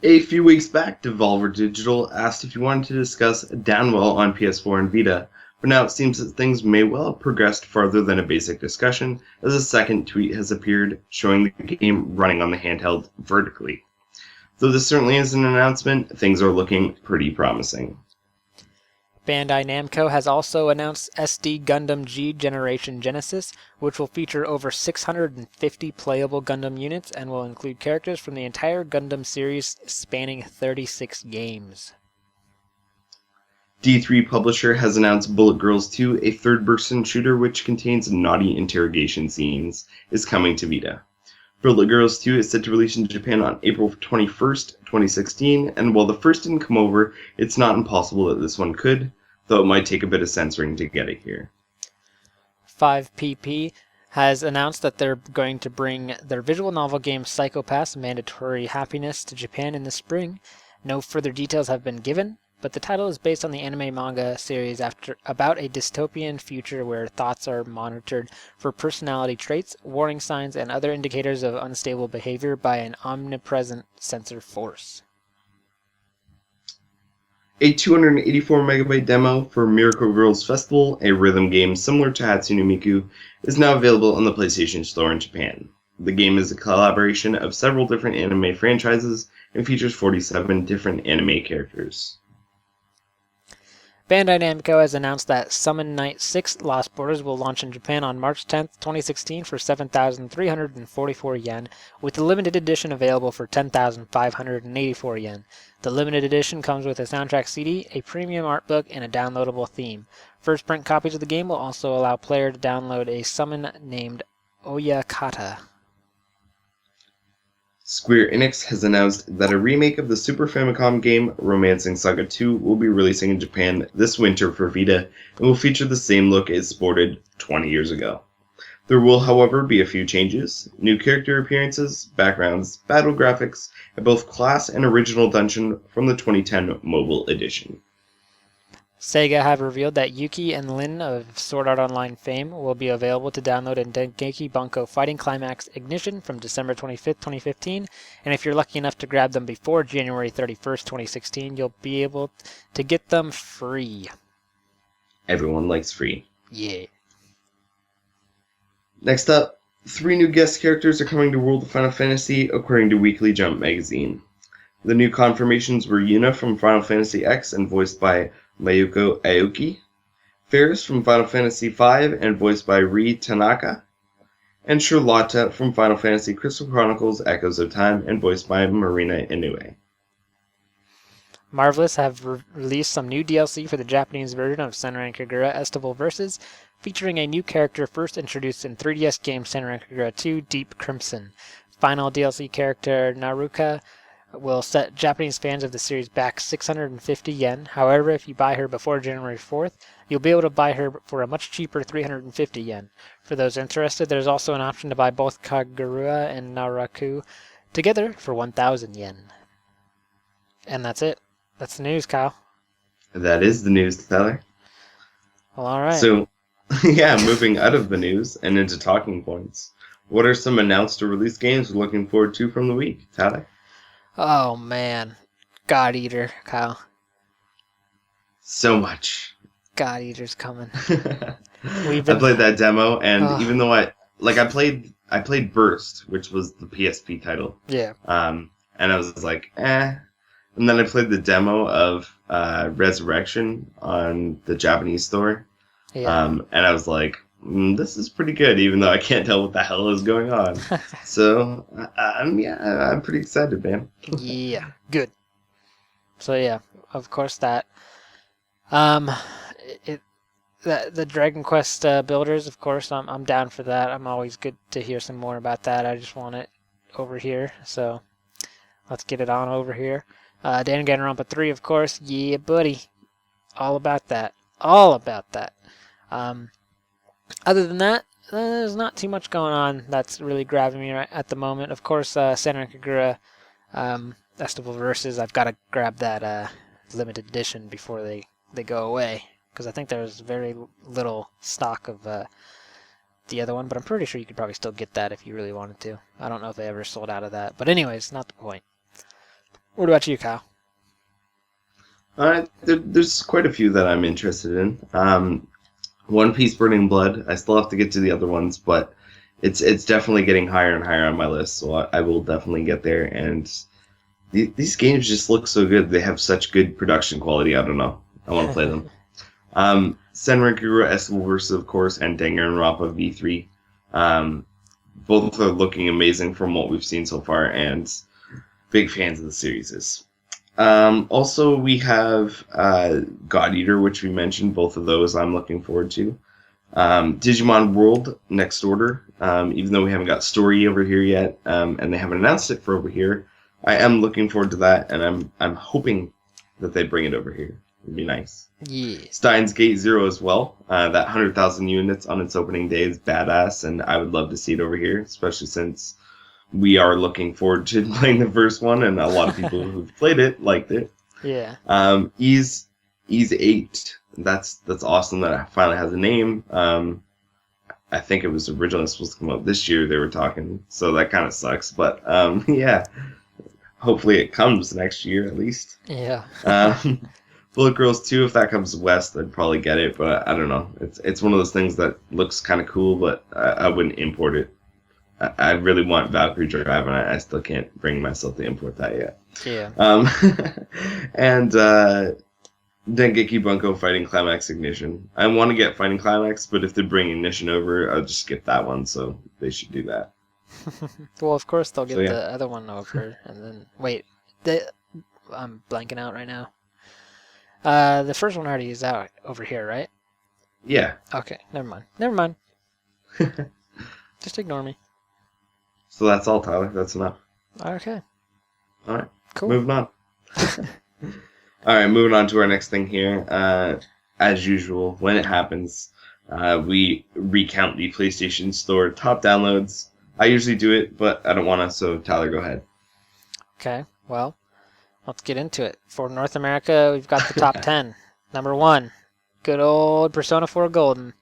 B: A few weeks back, Devolver Digital asked if you wanted to discuss Downwell on PS4 and Vita, but now it seems that things may well have progressed farther than a basic discussion, as a second tweet has appeared showing the game running on the handheld vertically. Though this certainly is an announcement, things are looking pretty promising.
A: Bandai Namco has also announced SD Gundam G Generation Genesis, which will feature over 650 playable Gundam units and will include characters from the entire Gundam series spanning 36 games.
B: D3 Publisher has announced Bullet Girls 2, a third-person shooter which contains naughty interrogation scenes, is coming to Vita. Bullet Girls 2 is set to release in Japan on April 21st, 2016, and while the first didn't come over, it's not impossible that this one could, though it might take a bit of censoring to get it here.
A: 5PP has announced that they're going to bring their visual novel game Psychopaths Mandatory Happiness to Japan in the spring. No further details have been given. but the title is based on the anime manga series about a dystopian future where thoughts are monitored for personality traits, warning signs, and other indicators of unstable behavior by an omnipresent sensor force.
B: A 284 megabyte demo for Miracle Girls Festival, a rhythm game similar to Hatsune Miku, is now available on the PlayStation Store in Japan. The game is a collaboration of several different anime franchises and features 47 different anime characters.
A: Bandai Namco has announced that Summon Night 6 Lost Borders will launch in Japan on March 10th, 2016 for 7,344 yen, with the limited edition available for 10,584 yen. The limited edition comes with a soundtrack CD, a premium art book, and a downloadable theme. First print copies of the game will also allow player to download a summon named Oyakata.
B: Square Enix has announced that a remake of the Super Famicom game Romancing Saga 2 will be releasing in Japan this winter for Vita and will feature the same look it sported 20 years ago. There will, however, be a few changes: new character appearances, backgrounds, battle graphics, and both class and original dungeon from the 2010 mobile edition.
A: Sega have revealed that Yuki and Lin of Sword Art Online fame will be available to download in Dengeki Bunko Fighting Climax Ignition from December 25th, 2015, and if you're lucky enough to grab them before January 31st, 2016, you'll be able to get them free.
B: Everyone likes free.
A: Yeah.
B: Next up, 3 new guest characters are coming to World of Final Fantasy, according to Weekly Jump magazine. The new confirmations were Yuna from Final Fantasy X and voiced by Mayuko Aoki, Ferris from Final Fantasy V and voiced by Rie Tanaka, and Charlotta from Final Fantasy Crystal Chronicles Echoes of Time and voiced by Marina Inoue.
A: Marvelous have released some new DLC for the Japanese version of Senran Kagura Estival Versus, featuring a new character first introduced in 3DS game Senran Kagura 2 Deep Crimson. Final DLC character Naruka will set Japanese fans of the series back 650 yen. However, if you buy her before January 4th, you'll be able to buy her for a much cheaper 350 yen. For those interested, there's also an option to buy both Kagura and Naraku together for 1,000 yen. And that's it. That's the news, Kyle.
B: That is the news, Tyler.
A: Well, all right.
B: So, yeah, moving out of the news and into talking points. What are some announced or released games we're looking forward to from the week, Tyler?
A: Oh, man. God Eater, Kyle.
B: So much.
A: God Eater's coming.
B: I played that demo, and even though I played Burst, which was the PSP title.
A: Yeah.
B: And I was like, eh. And then I played the demo of Resurrection on the Japanese store.
A: Yeah.
B: And I was like, this is pretty good, even though I can't tell what the hell is going on. So, I'm pretty excited, man.
A: Yeah, good. So yeah, of course that. The Dragon Quest builders, of course, I'm down for that. I'm always good to hear some more about that. I just want it over here, so let's get it on over here. Danganronpa 3, of course. Yeah, buddy. All about that. All about that. Other than that, there's not too much going on that's really grabbing me right at the moment. Of course, Senran Kagura Estival Versus, I've got to grab that limited edition before they go away, because I think there's very little stock of the other one, but I'm pretty sure you could probably still get that if you really wanted to. I don't know if they ever sold out of that, but anyways, not the point. What about you, Kyle?
B: There's quite a few that I'm interested in. One Piece Burning Blood. I still have to get to the other ones, but it's definitely getting higher and higher on my list, so I will definitely get there. And these games just look so good. They have such good production quality. I don't know. I want to play them. Senran Kagura Estival Versus, of course, and Danganronpa V3. Both are looking amazing from what we've seen so far, and big fans of the series. Also, we have God Eater, which we mentioned. Both of those I'm looking forward to. Digimon World Next Order, even though we haven't got story over here yet, and they haven't announced it for over here, I am looking forward to that, and I'm hoping that they bring it over here. It'd be nice.
A: Yeah.
B: Steins Gate Zero as well. That 100,000 units on its opening day is badass, and I would love to see it over here, especially since we are looking forward to playing the first one, and a lot of people who've played it liked it.
A: Yeah.
B: E's 8. That's awesome that it finally has a name. I think it was originally supposed to come out this year. They were talking, so that kind of sucks. But yeah, hopefully it comes next year at least.
A: Yeah.
B: Bullet Girls 2, if that comes west, I'd probably get it. But I don't know. It's one of those things that looks kind of cool, but I wouldn't import it. I really want Valkyrie Drive, and I still can't bring myself to import that yet.
A: Yeah.
B: And Dengeki Bunko Fighting Climax Ignition. I want to get Fighting Climax, but if they bring Ignition over, I'll just skip that one, so they should do that.
A: Well, of course they'll get
B: So, yeah.
A: the other one over, and then wait, I'm blanking out right now. The first one already is out over here, right?
B: Yeah.
A: Okay, never mind. Never mind. Just ignore me.
B: So that's all, Tyler. That's enough.
A: Okay.
B: All right.
A: Cool.
B: Moving on. All right, moving on to our next thing here. As usual, when it happens, we recount the PlayStation Store top downloads. I usually do it, but I don't want to, so Tyler, go ahead.
A: Okay. Well, let's get into it. For North America, we've got the top 10. Number 1, good old Persona 4 Golden.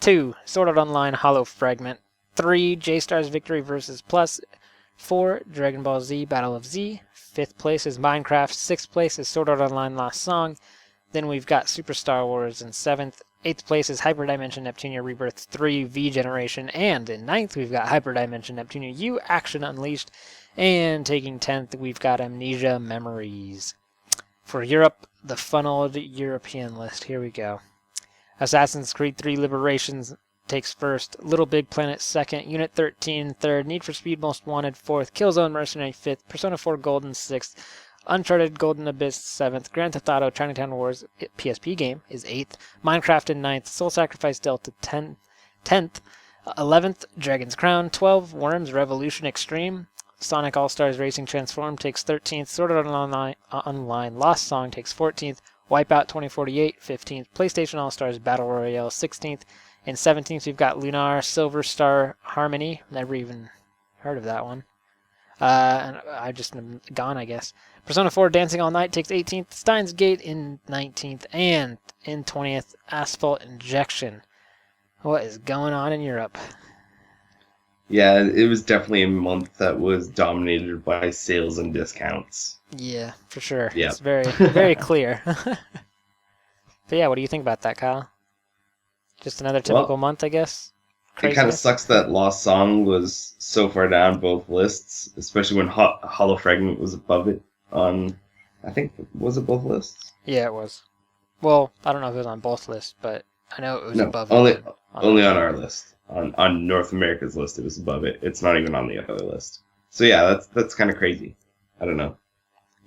A: 2, Sword Art Online Hollow Fragment. 3, J-Star's Victory vs. Plus. 4, Dragon Ball Z Battle of Z. 5th place is Minecraft. 6th place is Sword Art Online Lost Song. Then we've got Super Star Wars in 7th. 8th place is Hyperdimension Neptunia Rebirth 3 V Generation. And in 9th, we've got Hyperdimension Neptunia U Action Unleashed. And taking 10th, we've got Amnesia Memories. For Europe, the funneled European list. Here we go. Assassin's Creed 3 Liberations takes first, Little Big Planet second, Unit 13 third, Need for Speed Most Wanted 4th, Killzone Mercenary 5th, Persona 4 Golden 6th, Uncharted Golden Abyss 7th, Grand Theft Auto Chinatown Wars PSP game is 8th, Minecraft in 9th, Soul Sacrifice Delta 10th, 11th Dragon's Crown 12th, Worms Revolution Extreme, Sonic All-Stars Racing Transform takes 13th, Sword Art Online Lost Song takes 14th, Wipeout 2048 15th, PlayStation All-Stars Battle Royale 16th, and 17th we've got Lunar Silver Star Harmony. Never even heard of that one. And I've just been gone, I guess. Persona 4 Dancing All Night takes 18th, Steins Gate in 19th, and in 20th, Asphalt Injection. What is going on in Europe?
B: Yeah, it was definitely a month that was dominated by sales and discounts.
A: Yeah, for sure.
B: Yep.
A: It's very, very clear. But yeah, what do you think about that, Kyle? Just another typical month, I guess?
B: It kind of
A: Craziness?
B: sucks that Lost Song was so far down both lists, especially when Hollow Fragment was above it on, I think, was it both lists?
A: Yeah, it was. Well, I don't know if it was on both lists, but I know it was
B: No,
A: above
B: only
A: it.
B: only on our list. On North America's list, it was above it. It's not even on the other list. So yeah, that's kind of crazy. I don't know.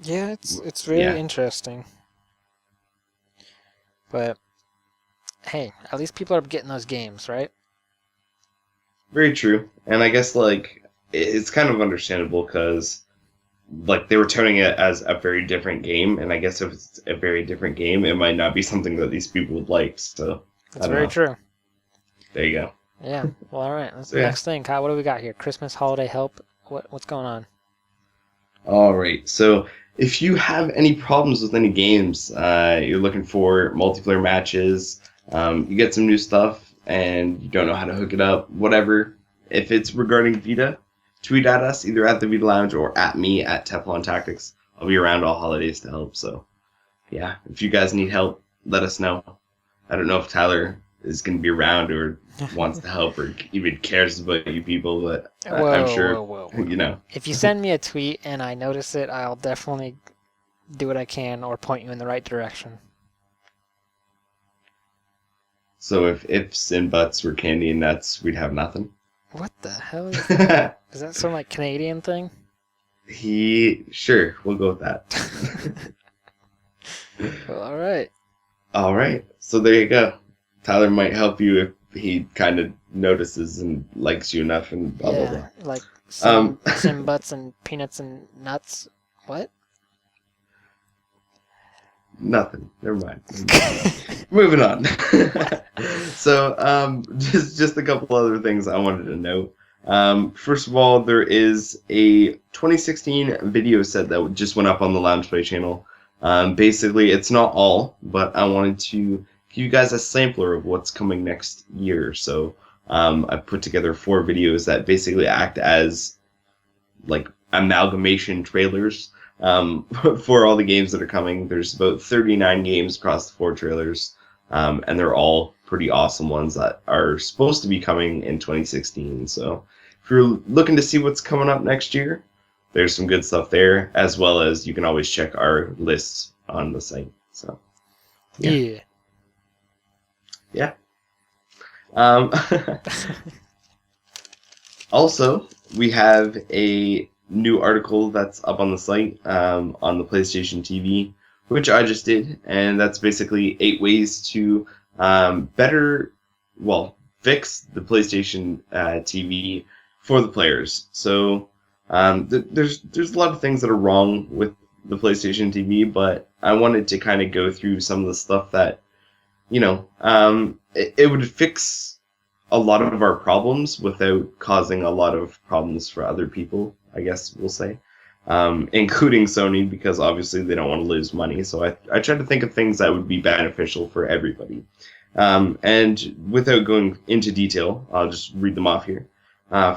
A: Yeah, it's really
B: Yeah.
A: interesting. But hey, at least people are getting those games, right?
B: Very true. And I guess like it's kind of understandable because like they were touting it as a very different game, and I guess if it's a very different game, it might not be something that these people would like. So
A: That's
B: I don't
A: very
B: know.
A: true.
B: There you go.
A: Yeah. Well, all right. That's
B: So,
A: the
B: yeah.
A: next thing, Kyle. What do we got here? Christmas holiday help. What's going on?
B: All right. So if you have any problems with any games, you're looking for multiplayer matches, you get some new stuff, and you don't know how to hook it up, whatever. If it's regarding Vita, tweet at us either at the Vita Lounge or at me at Teflon Tactics. I'll be around all holidays to help. So yeah, if you guys need help, let us know. I don't know if Tyler is going to be around or wants to help or even cares about you people, but I'm sure,
A: Whoa.
B: you know.
A: If you send me a tweet and I notice it, I'll definitely do what I can or point you in the right direction.
B: So if ifs and buts were candy and nuts, we'd have nothing.
A: What the hell is that? Is that some like Canadian thing?
B: Sure, we'll go with that.
A: Well, all right.
B: All right, so there you go. Tyler might help you if he kind of notices and likes you enough and blah, blah, blah.
A: Yeah, like
B: Um,
A: sim butts and peanuts and nuts. What?
B: Nothing. Never mind. Moving on. So, just a couple other things I wanted to note. First of all, there is a 2016 video set that just went up on the Lounge Play channel. Basically, it's not all, but I wanted to give you guys a sampler of what's coming next year. So I put together 4 videos that basically act as like amalgamation trailers for all the games that are coming. There's about 39 games across the 4 trailers, and they're all pretty awesome ones that are supposed to be coming in 2016. So if you're looking to see what's coming up next year, there's some good stuff there, as well as you can always check our lists on the site. So
A: Yeah.
B: yeah. Um, Also, we have a new article that's up on the site on the PlayStation TV, which I just did, and that's basically 8 ways to fix the PlayStation TV for the players. So there's a lot of things that are wrong with the PlayStation TV, but I wanted to kind of go through some of the stuff that, it would fix a lot of our problems without causing a lot of problems for other people, I guess we'll say, including Sony, because obviously they don't want to lose money. So I tried to think of things that would be beneficial for everybody. And without going into detail, I'll just read them off here.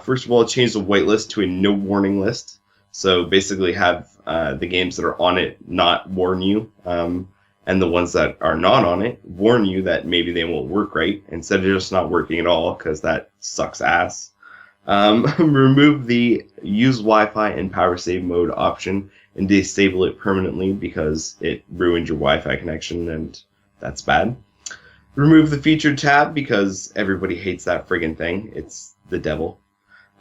B: First of all, change the whitelist to a no warning list. So basically have the games that are on it not warn you. And the ones that are not on it warn you that maybe they won't work right, instead of just not working at all, because that sucks ass. Remove the use Wi-Fi and power save mode option and disable it permanently because it ruined your Wi-Fi connection, and that's bad. Remove the featured tab because everybody hates that friggin' thing. It's the devil.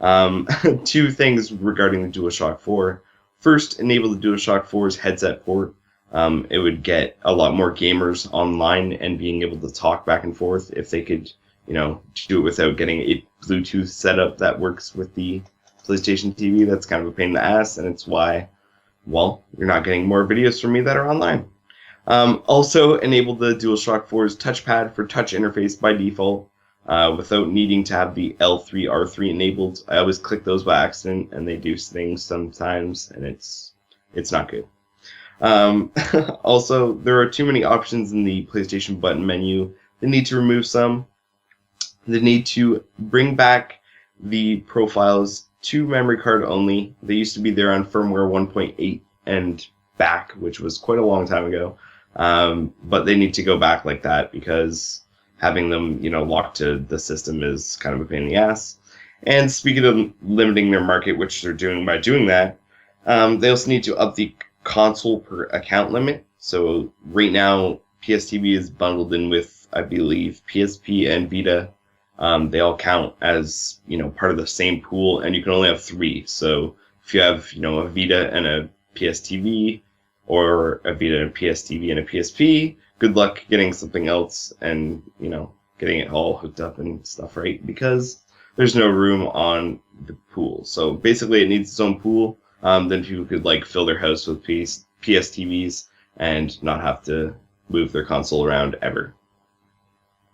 B: 2 things regarding the DualShock 4. First, enable the DualShock 4's headset port. It would get a lot more gamers online and being able to talk back and forth if they could, do it without getting a Bluetooth setup that works with the PlayStation TV. That's kind of a pain in the ass, and it's why, you're not getting more videos from me that are online. Also, enable the DualShock 4's touchpad for touch interface by default without needing to have the L3, R3 enabled. I always click those by accident, and they do things sometimes, and it's not good. Also, there are too many options in the PlayStation button menu. They need to remove some. They need to bring back the profiles to memory card only. They used to be there on firmware 1.8 and back, which was quite a long time ago. But they need to go back like that because having them, locked to the system is kind of a pain in the ass. And speaking of limiting their market, which they're doing by doing that, they also need to up the console per account limit. So right now PSTV is bundled in with, I believe, PSP and Vita. They all count as part of the same pool, and you can only have 3. So if you have a Vita and a PSTV, or a Vita and a PSTV and a PSP, good luck getting something else and getting it all hooked up and stuff, right? Because there's no room on the pool. So basically it needs its own pool. Then people could fill their house with PS TVs and not have to move their console around ever,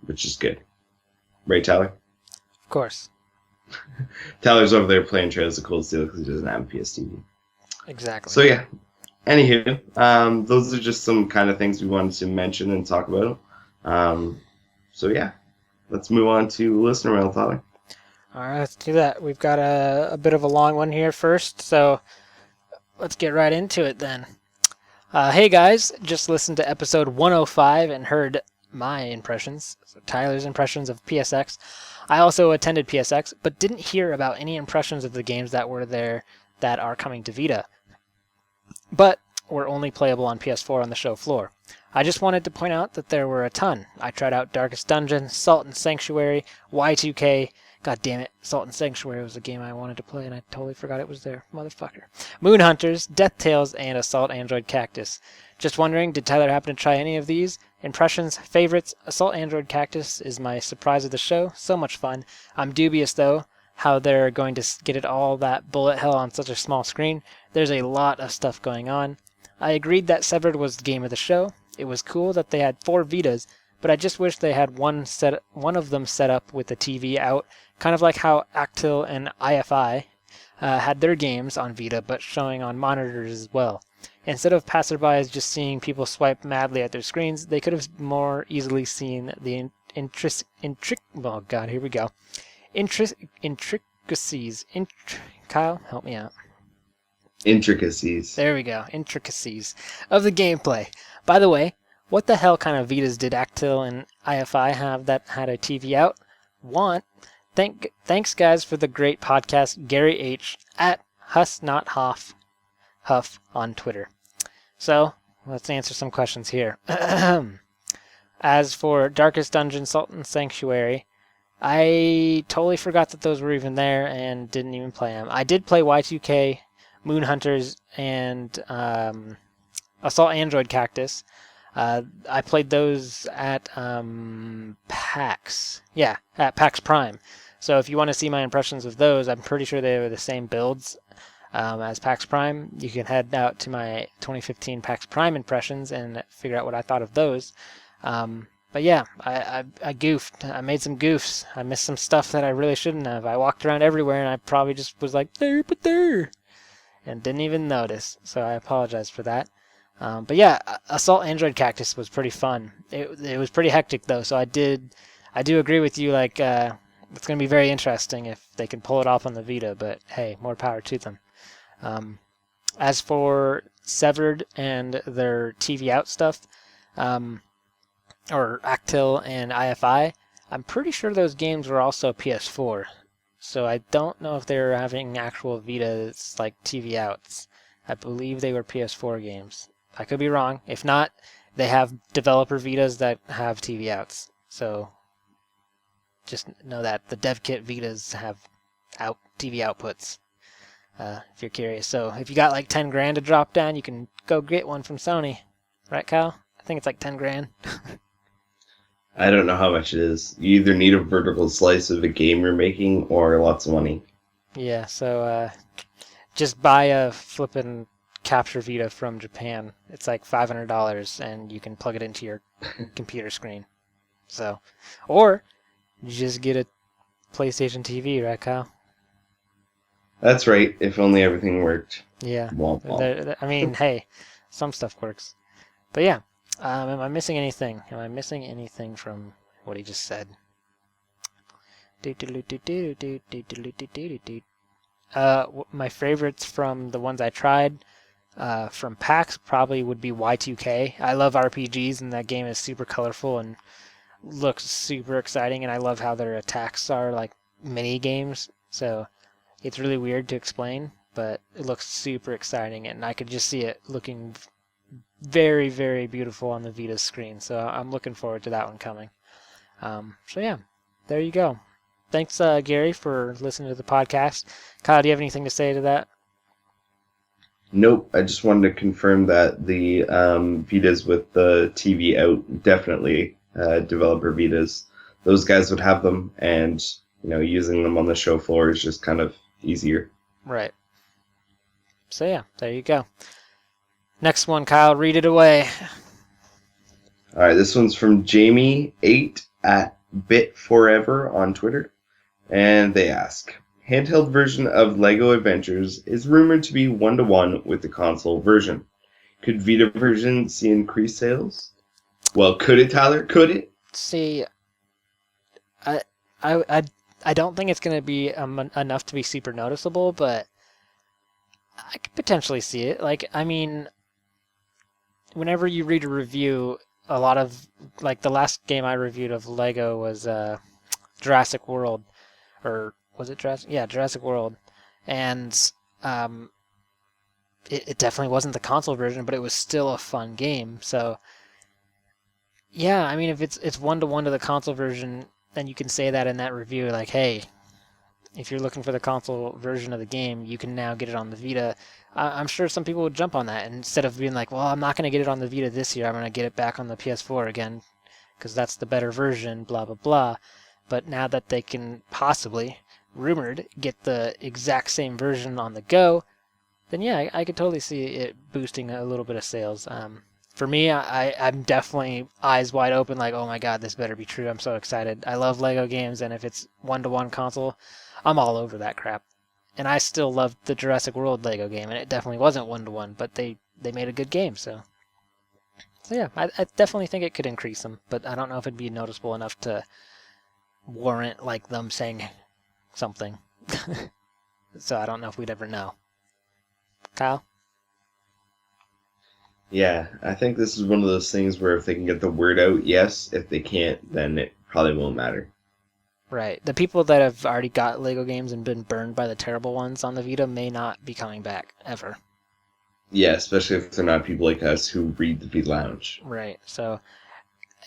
B: which is good, right, Tyler?
A: Of course.
B: Tyler's over there playing Trails of Cold Steel because he doesn't have a PS TV.
A: Exactly.
B: So yeah. Anywho, those are just some kind of things we wanted to mention and talk about. So yeah, let's move on to listener mail, Tyler.
A: All right, let's do that. We've got a bit of a long one here first, so let's get right into it then. Hey guys, just listened to episode 105 and heard my impressions, so Tyler's impressions of PSX. I also attended PSX, but didn't hear about any impressions of the games that were there that are coming to Vita, but were only playable on PS4 on the show floor. I just wanted to point out that there were a ton. I tried out Darkest Dungeon, Salt and Sanctuary, Y2K. God damn it, Salt and Sanctuary was a game I wanted to play and I totally forgot it was there. Motherfucker. Moon Hunters, Death Tales, and Assault Android Cactus. Just wondering, did Tyler happen to try any of these? Impressions, favorites, Assault Android Cactus is my surprise of the show. So much fun. I'm dubious, though, how they're going to get it all that bullet hell on such a small screen. There's a lot of stuff going on. I agreed that Severed was the game of the show. It was cool that they had 4 Vitas, but I just wish they had one of them set up with the TV out, kind of like how Actil and IFI had their games on Vita, but showing on monitors as well. Instead of passerbys just seeing people swipe madly at their screens, they could have more easily seen the oh god, here we go. Intricacies. Kyle, help me out.
B: Intricacies.
A: There we go. Intricacies of the gameplay. By the way, what the hell kind of Vitas did Actil and IFI have that had a TV out? Thanks guys for the great podcast, Gary H. at Huss Not Huff on Twitter. So, let's answer some questions here. As for Darkest Dungeon, Sultan Sanctuary, I totally forgot that those were even there and didn't even play them. I did play Y2K, Moon Hunters, and Assault Android Cactus. I played those at PAX. Yeah, at PAX Prime. So if you want to see my impressions of those, I'm pretty sure they were the same builds as PAX Prime. You can head out to my 2015 PAX Prime impressions and figure out what I thought of those. But yeah, I goofed. I made some goofs. I missed some stuff that I really shouldn't have. I walked around everywhere and I probably just was like, there, but there, and didn't even notice. So I apologize for that. But yeah, Assault Android Cactus was pretty fun. It was pretty hectic though, so I do agree with you, like, it's going to be very interesting if they can pull it off on the Vita, but hey, more power to them. As for Severed and their TV out stuff, or Actil and IFI, I'm pretty sure those games were also PS4. So I don't know if they're having actual Vitas like TV outs. I believe they were PS4 games. I could be wrong. If not, they have developer Vitas that have TV outs. So just know that the dev kit Vitas have TV outputs. If you're curious. So if you got like 10 grand to drop down, you can go get one from Sony. Right, Kyle? I think it's like 10 grand.
B: I don't know how much it is. You either need a vertical slice of a game you're making or lots of money.
A: Yeah, so just buy a flippin' Capture Vita from Japan. It's like $500 and you can plug it into your computer screen. So, or you just get a PlayStation TV, right, Kyle?
B: That's right, if only everything worked.
A: Yeah.
B: Womp womp.
A: I mean, hey, some stuff works. But yeah, am I missing anything? Am I missing anything from what he just said? My favorites from the ones I tried from PAX probably would be Y2K. I love RPGs, and that game is super colorful and looks super exciting, and I love how their attacks are like mini games. So it's really weird to explain, but it looks super exciting, and I could just see it looking very, very beautiful on the Vita screen. So I'm looking forward to that one coming. So yeah, there you go. Thanks, Gary, for listening to the podcast. Kyle, do you have anything to say to that?
B: Nope, I just wanted to confirm that the Vitas with the TV out, definitely developer Vitas. Those guys would have them, and using them on the show floor is just kind of easier.
A: Right. So yeah, there you go. Next one, Kyle, read it away.
B: All right, this one's from Jamie8 at BitForever on Twitter, and they ask, handheld version of LEGO Adventures is rumored to be 1-to-1 with the console version. Could Vita version see increased sales? Well, could it, Tyler? Could it?
A: See, I don't think it's going to be enough to be super noticeable, but I could potentially see it. Like, I mean, whenever you read a review, a lot of, like, the last game I reviewed of LEGO was Jurassic World, or was it Jurassic? Yeah, Jurassic World, and it definitely wasn't the console version, but it was still a fun game. So, yeah, I mean, if it's 1-to-1 to the console version, then you can say that in that review, like, hey, if you're looking for the console version of the game, you can now get it on the Vita. I'm sure some people would jump on that, and instead of being like, well, I'm not going to get it on the Vita this year, I'm going to get it back on the PS4 again, because that's the better version, blah, blah, blah. But now that they can possibly, rumored, get the exact same version on the go, then yeah, I could totally see it boosting a little bit of sales. For me, I'm definitely eyes wide open, like, oh my god, this better be true. I'm so excited. I love LEGO games, and if it's 1-to-1 console, I'm all over that crap. And I still love the Jurassic World LEGO game, and it definitely wasn't 1-to-1, but they they made a good game. So yeah, I definitely think it could increase them, but I don't know if it'd be noticeable enough to warrant like them saying something. So I don't know if we'd ever know. Kyle?
B: Yeah, I think this is one of those things where if they can get the word out, yes. If they can't, then it probably won't matter.
A: Right. The people that have already got Lego games and been burned by the terrible ones on the Vita may not be coming back ever.
B: Yeah, especially if they're not people like us who read the Vita Lounge.
A: Right. So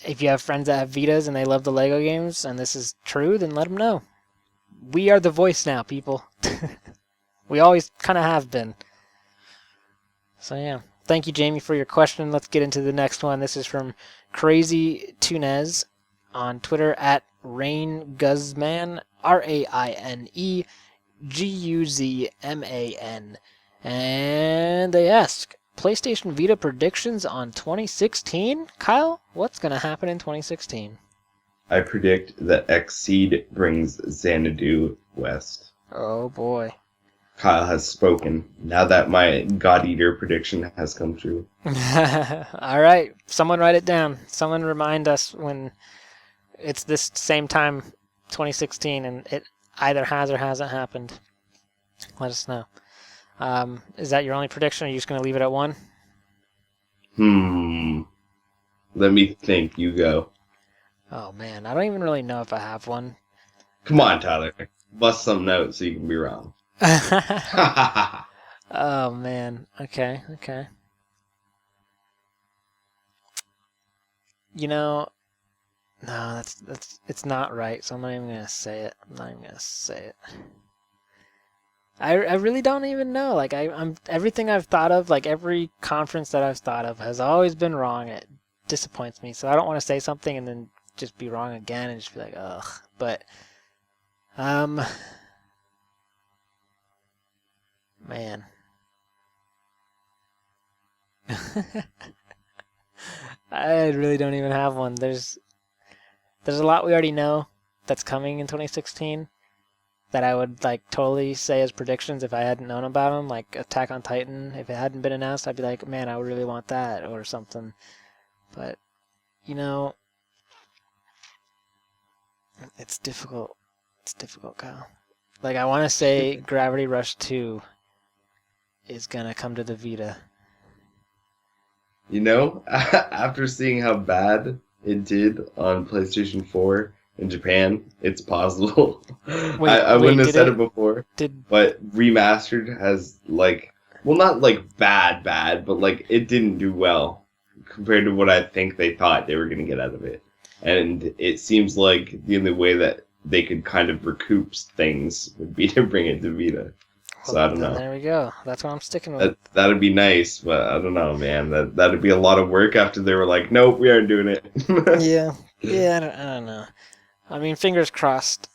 A: if you have friends that have Vitas and they love the Lego games and this is true, then let them know. We are the voice now, people. We always kind of have been. So yeah. Thank you, Jamie, for your question. Let's get into the next one. This is from Crazy Tunez on Twitter at RainGuzman, RaineGuzman. And they ask, PlayStation Vita predictions on 2016? Kyle, what's going to happen in 2016?
B: I predict that Xseed brings Xanadu west.
A: Oh boy.
B: Kyle has spoken. Now that my God Eater prediction has come true.
A: All right. Someone write it down. Someone remind us when it's this same time, 2016, and it either has or hasn't happened. Let us know. Is that your only prediction, or are you just going to leave it at one?
B: Let me think. You go.
A: Oh, man. I don't even really know if I have one.
B: Come on, Tyler. Bust something out so you can be wrong.
A: Oh, man. Okay. You know, no, it's not right, so I'm not even going to say it. I really don't even know. Like, I'm everything I've thought of, like every conference that I've thought of has always been wrong. It disappoints me, so I don't want to say something and then just be wrong again and just be like, ugh. But, man. I really don't even have one. There's a lot we already know that's coming in 2016 that I would like totally say as predictions if I hadn't known about them. Like Attack on Titan, if it hadn't been announced, I'd be like, man, I would really want that or something. But you know, it's difficult. It's difficult, Kyle. Like I want to say Gravity Rush 2 is gonna come to the Vita.
B: You know, after seeing how bad it did on PlayStation 4 in Japan, it's possible. I wouldn't have said it before, but Remastered has, like, well, not, like, bad, but, like, it didn't do well compared to what I think they thought they were going to get out of it. And it seems like the only way that they could kind of recoup things would be to bring it to Vita. So I don't know.
A: There we go. That's what I'm sticking with.
B: That'd be nice, but I don't know, man. That'd be a lot of work after they were like, nope, we aren't doing it.
A: Yeah, I don't know. I mean, fingers crossed.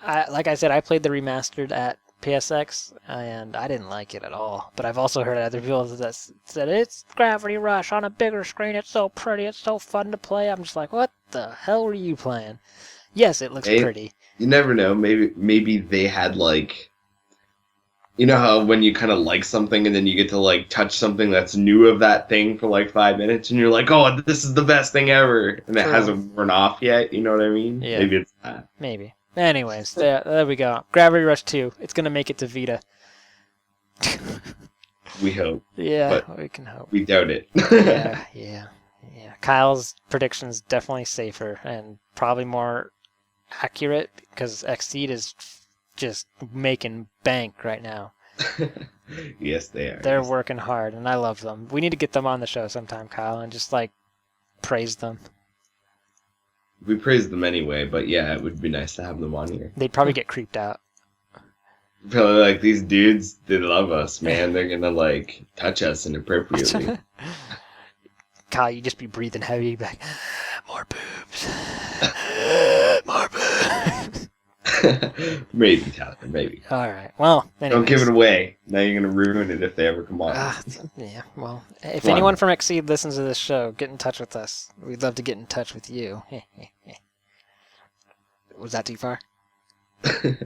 A: Like I said, I played the remastered at PSX, and I didn't like it at all. But I've also heard other people that said, it's Gravity Rush on a bigger screen, it's so pretty, it's so fun to play. I'm just like, what the hell were you playing? Yes, it looks pretty.
B: You never know. Maybe they had, like... You know how when you kind of like something and then you get to like touch something that's new of that thing for like 5 minutes and you're like, oh, this is the best thing ever. And it hasn't worn off yet. You know what I mean?
A: Yeah.
B: Maybe it's that.
A: Maybe. Anyways, there we go. Gravity Rush 2. It's going to make it to Vita.
B: We hope.
A: Yeah, we can hope.
B: We doubt it.
A: Yeah. Kyle's prediction's definitely safer and probably more accurate because Xseed is just making bank right now.
B: Yes, they are.
A: They're working hard, and I love them. We need to get them on the show sometime, Kyle, and just, like, praise them.
B: We praise them anyway, but yeah, it would be nice to have them on here.
A: They'd probably get creeped out.
B: Probably like, these dudes, they love us, man. They're gonna, like, touch us inappropriately.
A: Kyle, you just be breathing heavy, you'd be like, more boobs. More boobs.
B: Maybe, Tyler, maybe.
A: All right. Well, anyways.
B: Don't give it away. Now you're going to ruin it if they ever come on.
A: Yeah, well, if anyone from Xseed listens to this show, get in touch with us. We'd love to get in touch with you. Was that too far?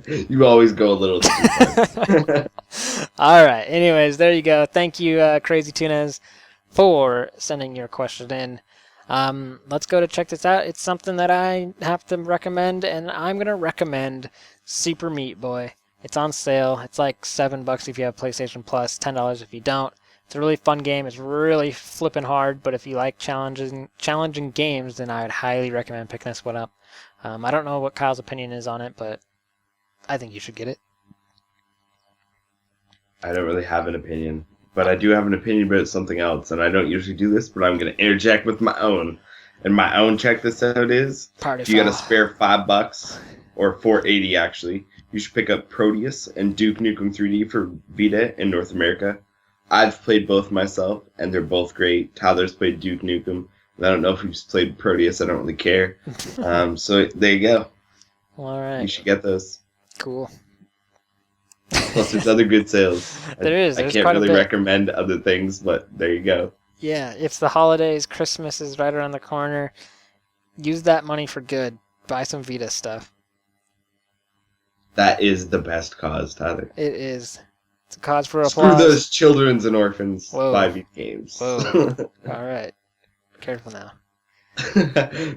B: You always go a little too far.
A: All right. Anyways, there you go. Thank you, Crazy Tunas, for sending your question in. Let's go to check this out. It's something that I have to recommend, and I'm gonna recommend Super Meat Boy. It's on sale. It's like $7 if you have PlayStation Plus, $10 if you don't. It's a really fun game. It's really flipping hard, but if you like challenging games, then I would highly recommend picking this one up. I don't know what Kyle's opinion is on it, but I think you should get it.
B: I don't really have an opinion, but I do have an opinion about something else, and I don't usually do this, but I'm going to interject with my own. And my own, check this out, is
A: Party
B: if you got
A: foul.
B: to spare $5, or $4.80 actually, you should pick up Proteus and Duke Nukem 3D for Vita in North America. I've played both myself, and they're both great. Tyler's played Duke Nukem. I don't know if he's played Proteus. I don't really care. So there you go.
A: All right.
B: You should get those.
A: Cool.
B: Plus, there's other good sales.
A: There is.
B: I
A: There's
B: can't
A: quite a
B: really
A: bit.
B: recommend other things, but there you go.
A: Yeah, it's the holidays. Christmas is right around the corner. Use that money for good. Buy some Vita stuff.
B: That is the best cause, Tyler.
A: It is. It's a cause for
B: Screw
A: applause.
B: those children's and orphans.
A: Whoa.
B: Buy these games.
A: Whoa. All right. Careful now.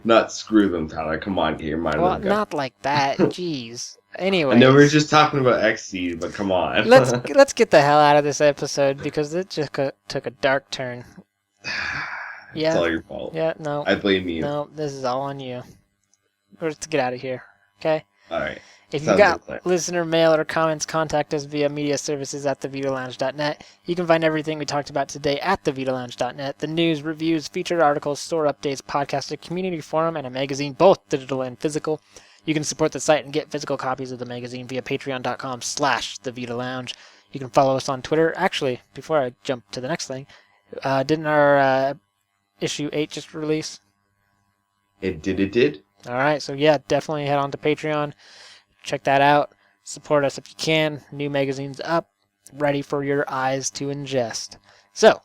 B: Not screw them, Tyler. Come on, get your mind
A: Well,
B: on the go.
A: not like that. Jeez. Anyway.
B: I know we were just talking about XC, but come on.
A: let's get the hell out of this episode because it just took a dark turn.
B: It's
A: Yeah.
B: all your fault.
A: Yeah. No.
B: I blame you.
A: No. This is all on you. Let's get out of here. Okay.
B: All right.
A: If you
B: Sounds
A: got
B: good, Claire.
A: listener mail or comments, contact us via mediaservices@thevitalounge.net. You can find everything we talked about today at thevitalounge.net. The news, reviews, featured articles, store updates, podcast, a community forum, and a magazine, both digital and physical. You can support the site and get physical copies of the magazine via patreon.com/thevitalounge. You can follow us on Twitter. Actually, before I jump to the next thing, didn't our issue 8 just release?
B: It did.
A: All right, so yeah, definitely head on to Patreon. Check that out. Support us if you can. New magazine's up, ready for your eyes to ingest. So,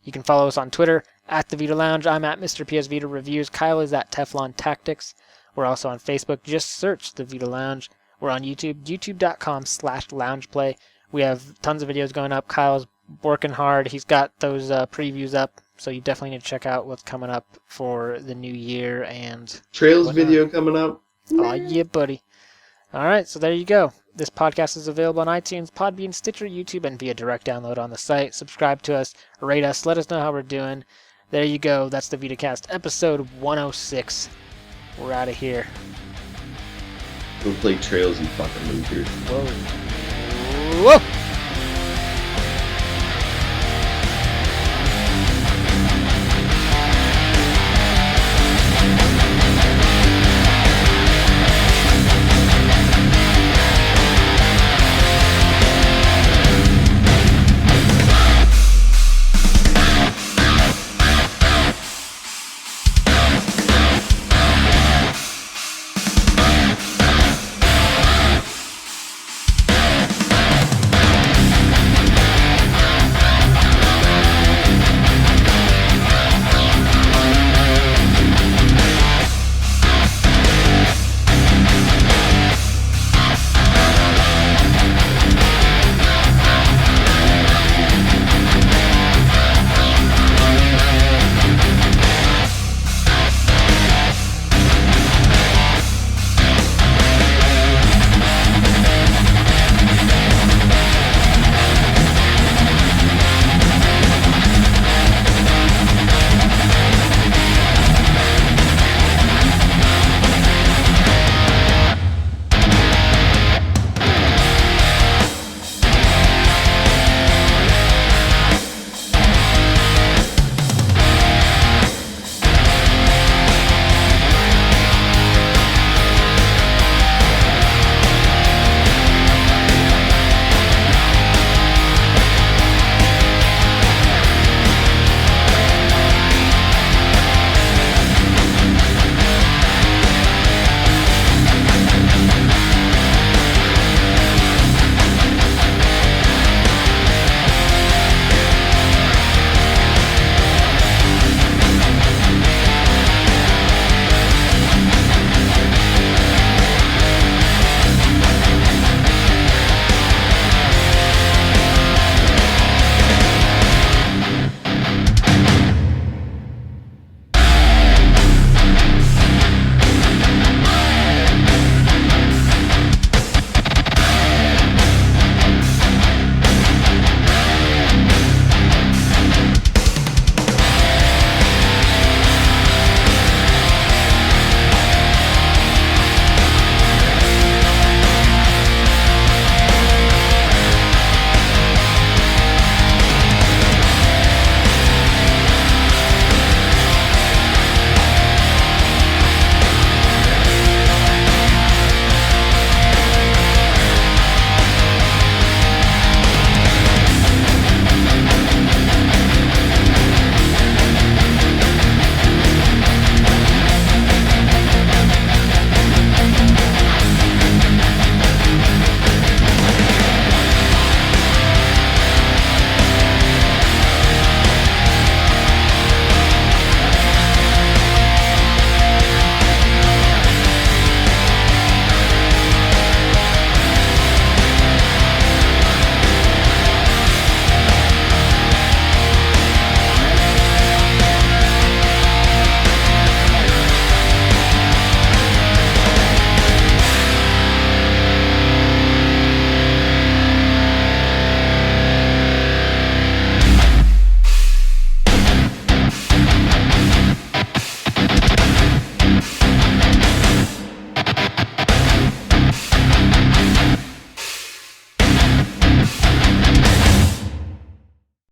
A: you can follow us on Twitter at The Vita Lounge. I'm at Mr. PSVITA Reviews. Kyle is at Teflon Tactics. We're also on Facebook. Just search The Vita Lounge. We're on YouTube, youtube.com/loungeplay. We have tons of videos going up. Kyle's working hard. He's got those previews up, so you definitely need to check out what's coming up for the new year and
B: Trails
A: whatnot.
B: video coming up.
A: Oh, yeah, buddy. All right, so there you go. This podcast is available on iTunes, Podbean, Stitcher, YouTube, and via direct download on the site. Subscribe to us, rate us, let us know how we're doing. There you go. That's the Vita Cast, episode 106. We're out of here.
B: Go play Trails, you fucking losers.
A: Whoa. Whoa!